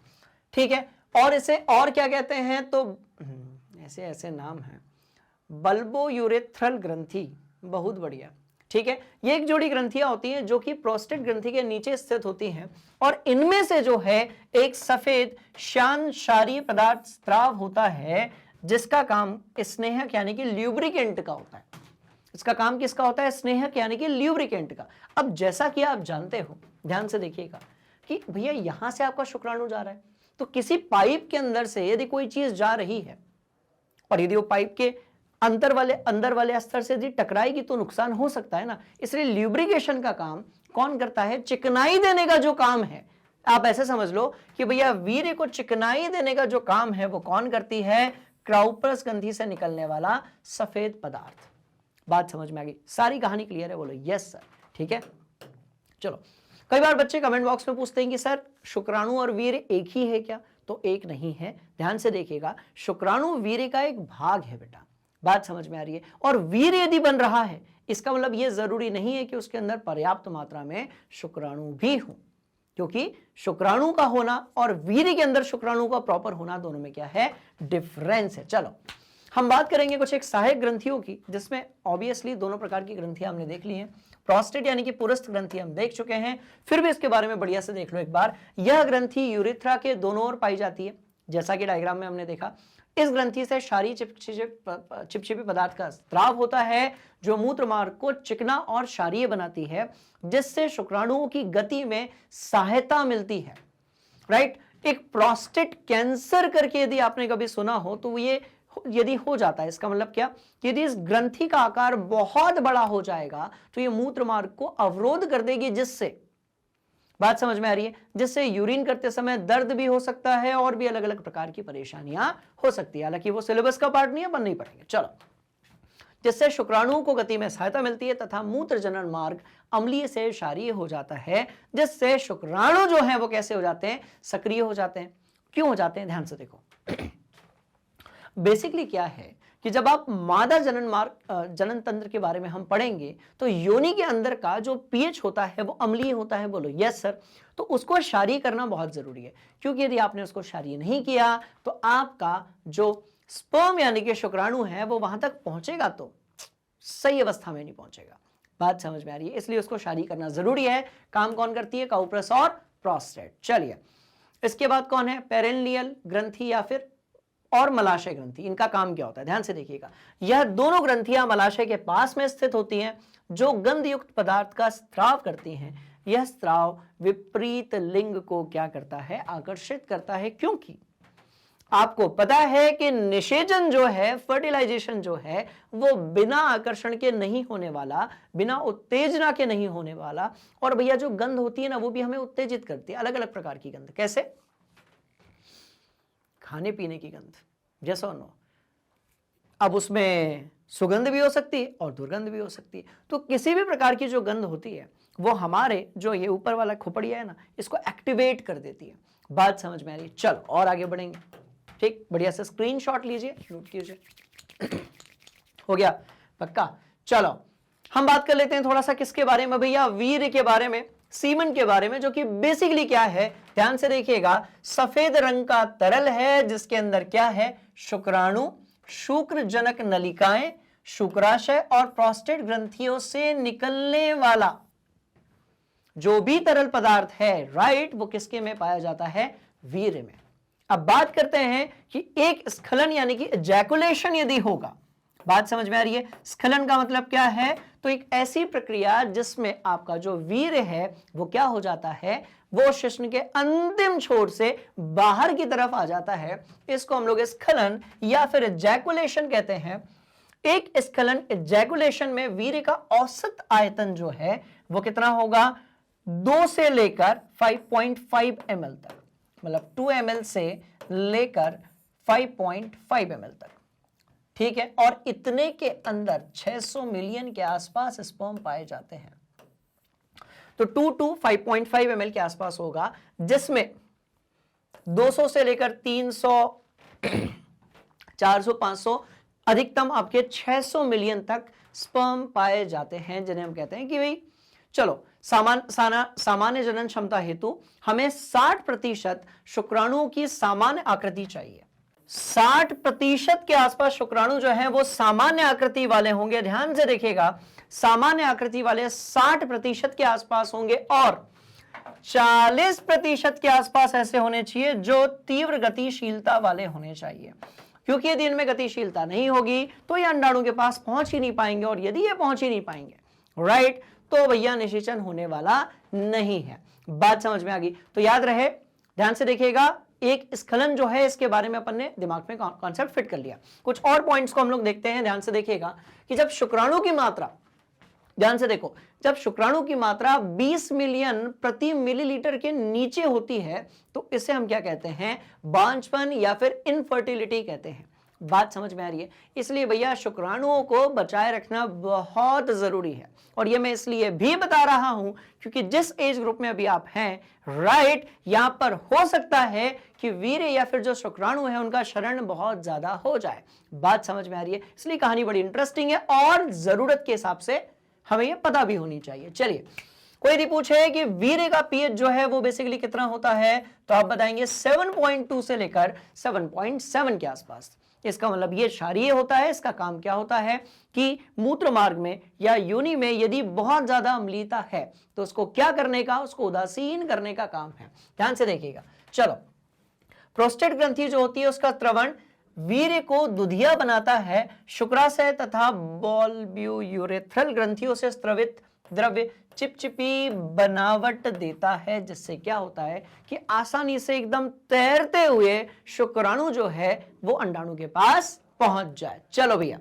ठीक है, और इसे और क्या कहते हैं, तो ऐसे ऐसे नाम है, बल्बोयूरेथ्रल ग्रंथि। बहुत बढ़िया। ठीक है, ये एक जोड़ी ग्रंथियां होती हैं जो कि प्रोस्टेट ग्रंथि के नीचे स्थित होती हैं, और इनमें से जो है एक सफेद श्यान क्षारीय पदार्थ स्राव होता है, जिसका काम स्नेहक यानी कि ल्यूब्रिकेंट का होता है। इसका काम किसका होता है, स्नेहक यानी कि ल्यूब्रिकेंट का। अब जैसा कि आप जानते हो, ध्यान से देखिएगा, कि भैया यहां से आपका शुक्राणु जा रहा है, तो किसी पाइप के अंदर से यदि कोई चीज जा रही है और यदि वो पाइप के अंदर वाले स्तर से यदि टकराएगी तो नुकसान हो सकता है ना। इसलिए ल्यूब्रिकेशन का काम कौन करता है? चिकनाई देने का जो काम है, आप ऐसे समझ लो कि भैया वीर्य को चिकनाई देने का जो काम है वो कौन करती है? क्राउपर्स ग्रंथि से निकलने वाला सफेद पदार्थ। बात समझ में आ गई? सारी कहानी क्लियर है? बोलो यस सर। ठीक है, चलो। कई बार बच्चे कमेंट बॉक्स में पूछते हैं कि सर शुक्राणु और वीर्य एक ही है क्या? तो एक नहीं है, ध्यान से देखिएगा। शुक्राणु वीर्य का एक भाग है बेटा। बात समझ में आ रही है? और वीर्य यदि बन रहा है, इसका मतलब यह जरूरी नहीं है कि उसके अंदर पर्याप्त मात्रा में शुक्राणु भी हो, क्योंकि शुक्राणु का होना और वीर्य के अंदर शुक्राणु का प्रॉपर होना, दोनों में क्या है? डिफरेंस है। चलो हम बात करेंगे कुछ एक सहायक ग्रंथियों की, जिसमें ऑब्वियसली दोनों प्रकार की ग्रंथियां हमने देख ली हैं। प्रोस्टेट यानी कि पुरस्थ ग्रंथि हम देख चुके हैं, फिर भी इसके बारे में बढ़िया से देख लो एक बार। यह ग्रंथि यूरेथ्रा के दोनों ओर पाई जाती है, जैसा कि डायग्राम में हमने देखा। इस ग्रंथि से क्षारीय चिपचिपे पदार्थ का स्राव होता है, जो मूत्र मार्ग को चिकना और क्षारीय बनाती है, जिससे शुक्राणुओं की गति में सहायता मिलती है। राइट? एक प्रोस्टेट कैंसर करके यदि आपने कभी सुना हो तो ये यदि हो जाता है, इसका मतलब क्या? यदि इस ग्रंथि का आकार बहुत बड़ा हो जाएगा तो ये मूत्र मार्ग को अवरोध कर देगी, जिससे, बात समझ में आ रही है, जिससे यूरिन करते समय दर्द भी हो सकता है और भी अलग अलग प्रकार की परेशानियां हो सकती है। हालांकि वो सिलेबस का पार्ट नहीं है, बनने ही पड़ेंगे। चलो, जिससे शुक्राणुओं को गति में सहायता मिलती है तथा मूत्र जनन मार्ग अम्लीय से क्षारीय हो जाता है, जिससे शुक्राणु जो है वो कैसे हो जाते हैं? सक्रिय हो जाते हैं। क्यों हो जाते हैं? ध्यान से देखो। बेसिकली क्या है कि जब आप मादा जनन मार्ग जनन तंत्र के बारे में हम पढ़ेंगे तो योनि के अंदर का जो पीएच होता है वो अम्लीय होता है। बोलो यस सर। तो उसको क्षारीय करना बहुत जरूरी है, क्योंकि यदि आपने उसको क्षारीय नहीं किया तो आपका जो स्पर्म यानी कि शुक्राणु है वो वहां तक पहुंचेगा तो सही अवस्था में नहीं पहुंचेगा। बात समझ में आ रही है? इसलिए उसको क्षारीय करना जरूरी है। काम कौन करती है? काउप्रस और प्रोस्टेट। चलिए, इसके बाद कौन है? पेरिनियल ग्रंथि या फिर और मलाशय ग्रंथि। इनका काम क्या होता है? ध्यान से देखिएगा। यह दोनों ग्रंथियां मलाशय के पास में स्थित होती हैं, जो गंध युक्त पदार्थ का स्त्राव करती हैं। यह स्त्राव विपरीत लिंग को क्या करता है? आकर्षित करता है, क्योंकि आपको पता है कि निषेचन जो है, फर्टिलाइजेशन जो है, वो बिना आकर्षण के नहीं होने वाला, बिना उत्तेजना के नहीं होने वाला। और भैया जो गंध होती है ना, वो भी हमें उत्तेजित करती है। अलग अलग प्रकार की गंध। कैसे? खाने पीने की गंध, जैसा नो। अब उसमें सुगंध भी हो सकती है और दुर्गंध भी हो सकती है। तो किसी भी प्रकार की जो गंध होती है वो हमारे जो ये ऊपर वाला खोपड़िया है ना, इसको एक्टिवेट कर देती है। बात समझ में आ रही है? चलो और आगे बढ़ेंगे। ठीक, बढ़िया से स्क्रीनशॉट लीजिए, नोट कीजिए। हो गया पक्का? चलो हम बात कर लेते हैं थोड़ा सा किसके बारे में भैया? वीर्य के बारे में, सीमन के बारे में, जो कि बेसिकली क्या है? ध्यान से देखिएगा। सफेद रंग का तरल है, जिसके अंदर क्या है? शुक्राणु, शुक्र जनक नलिकाएं, शुक्राशय और प्रोस्टेट ग्रंथियों से निकलने वाला जो भी तरल पदार्थ है, राइट, वो किसके में पाया जाता है? वीर्य में। अब बात करते हैं कि एक स्खलन यानी कि एजैकुलेशन यदि होगा, बात समझ में आ रही है? स्खलन का मतलब क्या है? तो एक ऐसी प्रक्रिया जिसमें आपका जो वीर्य है वो क्या हो जाता है? वो शिश्न के अंतिम छोर से बाहर की तरफ आ जाता है। इसको हम लोग स्खलन या फिर एजैकुलेशन कहते हैं। एक स्खलन एजैकुलेशन में वीर्य का औसत आयतन जो है वो कितना होगा? 2 से लेकर 5.5 ml तक, मतलब 2 ml से लेकर 5.5 ml तक। ठीक है, और इतने के अंदर 600 मिलियन के आसपास स्पर्म पाए जाते हैं। तो 2 to 5.5 ml के आसपास होगा, जिसमें 200 से लेकर 300, 400, 500, अधिकतम आपके 600 मिलियन तक स्पर्म पाए जाते हैं, जिन्हें हम कहते हैं कि भाई चलो सामान्य जनन क्षमता हेतु हमें 60% शुक्राणुओं की सामान्य आकृति चाहिए। 60% के आसपास शुक्राणु जो है वो सामान्य आकृति वाले होंगे। ध्यान से देखिएगा, सामान्य आकृति वाले 60% के आसपास होंगे और 40% के आसपास ऐसे होने चाहिए जो तीव्र गतिशीलता वाले होने चाहिए, क्योंकि यदि इनमें गतिशीलता नहीं होगी तो ये अंडाणु के पास पहुंच ही नहीं पाएंगे, और यदि ये पहुंच ही नहीं पाएंगे, राइट, तो भैया निषेचन होने वाला नहीं है। बात समझ में आ गई? तो याद रहे, ध्यान से देखिएगा, एक स्खलन जो है इसके बारे में अपन ने दिमाग में कॉन्सेप्ट फिट कर लिया। कुछ और पॉइंट्स को हम लोग देखते हैं, ध्यान से देखिएगा कि जब शुक्राणु की मात्रा, ध्यान से देखो, जब शुक्राणु की मात्रा 20 मिलियन प्रति मिलीलीटर के नीचे होती है तो इसे हम क्या कहते हैं? बांझपन या फिर इनफर्टिलिटी कहते हैं। बात समझ में आ रही है? इसलिए भैया शुक्राणुओं को बचाए रखना बहुत जरूरी है, और ये मैं इसलिए भी बता रहा हूं क्योंकि जिस एज ग्रुप में अभी आप हैं, राइट, यहां पर हो सकता है कि वीर्य या फिर जो शुक्राणु है उनका क्षरण बहुत ज्यादा हो जाए। बात समझ में आ रही है? इसलिए कहानी बड़ी इंटरेस्टिंग है और जरूरत के हिसाब से हमें ये पता भी होनी चाहिए। चलिए, कोई यदि पूछे कि वीर्य का पीएच जो है वो बेसिकली कितना होता है, तो आप बताएंगे 7.2 से लेकर 7.7 के आसपास। इसका मतलब ये क्षारीय होता है। इसका काम क्या होता है कि मूत्र मार्ग में या योनि में यदि बहुत ज्यादा अम्लीयता है तो उसको क्या करने का? उसको उदासीन करने का काम है। ध्यान से देखिएगा। चलो, प्रोस्टेट ग्रंथि जो होती है उसका स्रवण वीर्य को दुधिया बनाता है। शुक्राशय तथा बॉलब्यूरेथ्रल ग्रंथियों से स्रवित द्रव्य चिपचिपी बनावट देता है, जिससे क्या होता है कि आसानी से एकदम तैरते हुए शुक्राणु जो है वो अंडाणु के पास पहुंच जाए। चलो भैया,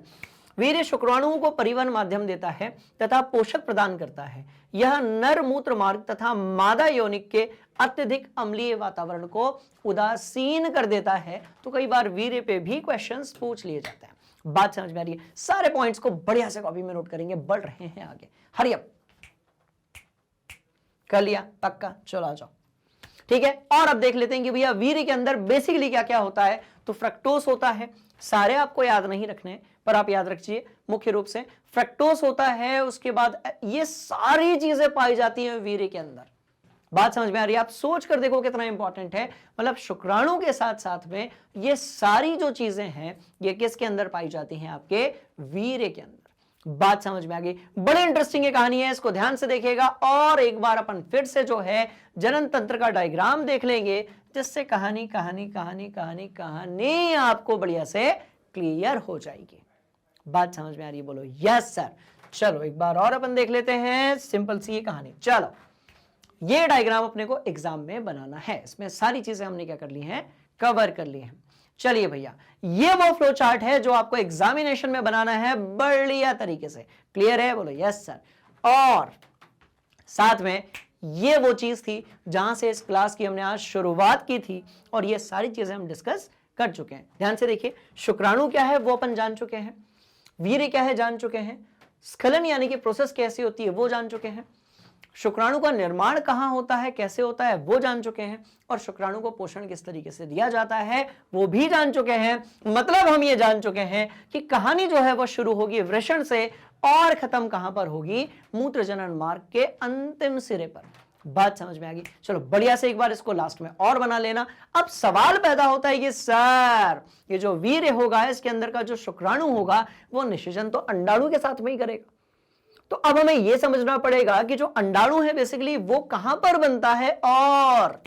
वीर्य शुक्राणुओं को परिवहन माध्यम देता है तथा पोषक प्रदान करता है। यह नर मूत्र मार्ग तथा मादा योनिक के अत्यधिक अम्लीय वातावरण को उदासीन कर देता है। तो कई बार वीर्य पे भी क्वेश्चंस पूछ लिए जाते हैं। बात समझ में आ रही है? सारे पॉइंट्स को बढ़िया से कॉपी में नोट करेंगे, बढ़ रहे हैं आगे। हरी अप, कर लिया? पक्का? चलो आ जाओ। ठीक है, और अब देख लेते हैं कि भैया वीर्य के अंदर बेसिकली क्या क्या होता है। तो फ्रक्टोस होता है, सारे आपको याद नहीं रखने पर आप याद रखिए मुख्य रूप से फ्रक्टोस होता है। उसके बाद ये सारी चीजें पाई जाती हैं वीर्य के अंदर। बात समझ में आ रही है? आप सोच कर देखो कितना इंपॉर्टेंट है। मतलब शुक्राणु के साथ साथ में ये सारी जो चीजें हैं ये किसके अंदर पाई जाती हैं? आपके वीर्य के अंदर। बात समझ में आ गई? बड़ी इंटरेस्टिंग ये कहानी है, इसको ध्यान से देखिएगा। और एक बार अपन फिर से जो है जनन तंत्र का डायग्राम देख लेंगे, जिससे कहानी कहानी कहानी कहानी कहानी आपको बढ़िया से क्लियर हो जाएगी। बात समझ में आ रही है? बोलो यस सर। चलो एक बार और अपन देख लेते हैं सिंपल सी ये कहानी। चलो, ये डायग्राम अपने को एग्जाम में बनाना है। इसमें सारी चीजें हमने क्या कर ली हैं? कवर कर ली हैं। चलिए भैया, ये वो फ्लो चार्ट है जो आपको एग्जामिनेशन में बनाना है बढ़िया तरीके से। क्लियर है? बोलो यस सर। और साथ में ये वो चीज थी जहां से इस क्लास की हमने आज शुरुआत की थी, और ये सारी चीजें हम डिस्कस कर चुके हैं। ध्यान से देखिए, शुक्राणु क्या है वो अपन जान चुके हैं, वीर्य क्या है जान चुके हैं, स्खलन यानी कि प्रोसेस कैसी होती है वो जान चुके हैं, शुक्राणु का निर्माण कहां होता है, कैसे होता है वो जान चुके हैं, और शुक्राणु को पोषण किस तरीके से दिया जाता है वो भी जान चुके हैं। मतलब हम ये जान चुके हैं कि कहानी जो है वो शुरू होगी वृषण से और खत्म कहां पर होगी? मूत्र जनन मार्ग के अंतिम सिरे पर। बात समझ में आ गई? चलो बढ़िया से एक बार इसको लास्ट में और बना लेना। अब सवाल पैदा होता है कि सर ये जो वीर्य होगा इसके अंदर का जो शुक्राणु होगा वो निषेचन तो अंडाणु के साथ में ही करेगा। तो अब हमें यह समझना पड़ेगा कि जो अंडाणु है बेसिकली वो कहां पर बनता है, और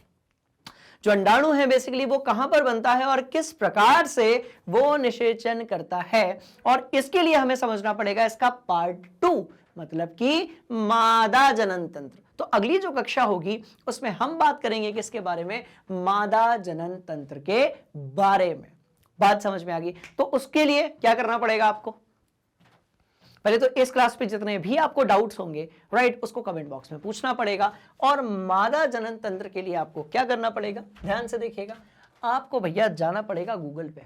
जो अंडाणु है बेसिकली वो कहां पर बनता है और किस प्रकार से वो निषेचन करता है। और इसके लिए हमें समझना पड़ेगा इसका पार्ट 2, मतलब कि मादा जनन तंत्र। तो अगली जो कक्षा होगी उसमें हम बात करेंगे किसके बारे में? मादा जनन तंत्र के बारे में। बात समझ में आ गई? तो उसके लिए क्या करना पड़ेगा आपको? पहले तो इस क्लास पे जितने भी आपको डाउट्स होंगे, राइट, उसको कमेंट बॉक्स में पूछना पड़ेगा। और मादा जनन तंत्र के लिए आपको क्या करना पड़ेगा? ध्यान से देखिएगा, आपको भैया जाना पड़ेगा गूगल पे।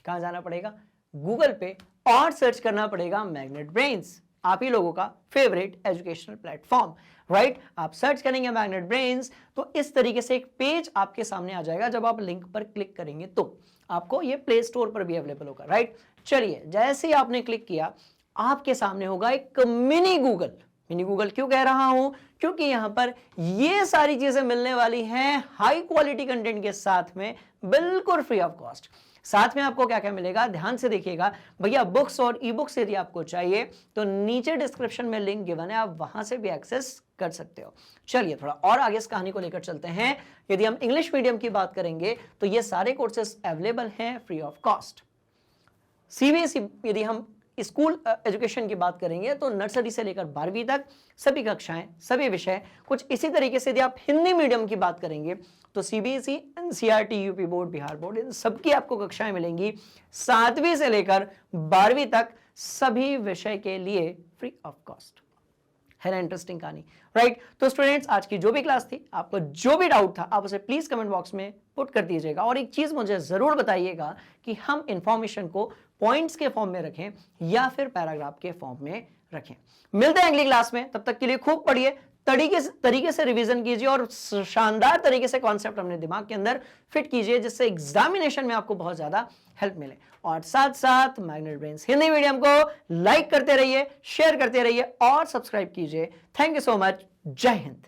कहां जाना पड़ेगा? गूगल पे, और सर्च करना पड़ेगा मैग्नेट ब्रेन्स, आप ही लोगों का फेवरेट एजुकेशनल प्लेटफॉर्म, राइट। आप सर्च करेंगे मैग्नेट ब्रेन्स तो इस तरीके से एक पेज आपके सामने आ जाएगा। जब आप लिंक पर क्लिक करेंगे तो आपको ये प्ले स्टोर पर भी अवेलेबल होगा, राइट। चलिए, जैसे ही आपने क्लिक किया आपके सामने होगा एक मिनी गूगल। मिनी गूगल क्यों कह रहा हूं? क्योंकि यहां पर ये सारी चीजें मिलने वाली हैं हाई क्वालिटी कंटेंट के साथ में, बिल्कुल फ्री ऑफ कॉस्ट। साथ में आपको क्या क्या मिलेगा ध्यान से देखिएगा भैया। बुक्स और ई बुक्स यदि आपको चाहिए तो नीचे डिस्क्रिप्शन में लिंक गिवन है, आप वहां से भी एक्सेस कर सकते हो। चलिए थोड़ा और आगे इस कहानी को लेकर चलते हैं। यदि हम इंग्लिश मीडियम की बात करेंगे तो ये सारे कोर्सेस अवेलेबल हैं फ्री ऑफ कॉस्ट। सीबीएसई यदि हम स्कूल एजुकेशन की बात करेंगे तो नर्सरी से लेकर 12वीं तक सभी कक्षाएं, सभी विषय कुछ इसी तरीके से। यदि आप हिंदी मीडियम की बात करेंगे तो CBSE, NCERT, UP board, Bihar board, इन सबकी आपको कक्षाएं मिलेंगी 7वीं से लेकर 12वीं तक सभी विषय के लिए फ्री ऑफ कॉस्ट। है ना इंटरेस्टिंग कहानी, राइट? तो स्टूडेंट्स, आज की जो भी क्लास थी, आपको जो भी डाउट था, आप उसे प्लीज कमेंट बॉक्स में पुट कर दीजिएगा। और एक चीज मुझे जरूर बताइएगा कि हम इंफॉर्मेशन को पॉइंट्स के फॉर्म में रखें या फिर पैराग्राफ के फॉर्म में रखें। मिलते हैं अगली क्लास में, तब तक के लिए खूब पढ़िए, तरीके से रिवीजन कीजिए और शानदार तरीके से कॉन्सेप्ट अपने दिमाग के अंदर फिट कीजिए, जिससे एग्जामिनेशन में आपको बहुत ज्यादा हेल्प मिले। और साथ साथ मैग्नेट ब्रेन्स हिंदी मीडियम को लाइक करते रहिए, शेयर करते रहिए और सब्सक्राइब कीजिए। Thank you so much. जय हिंद।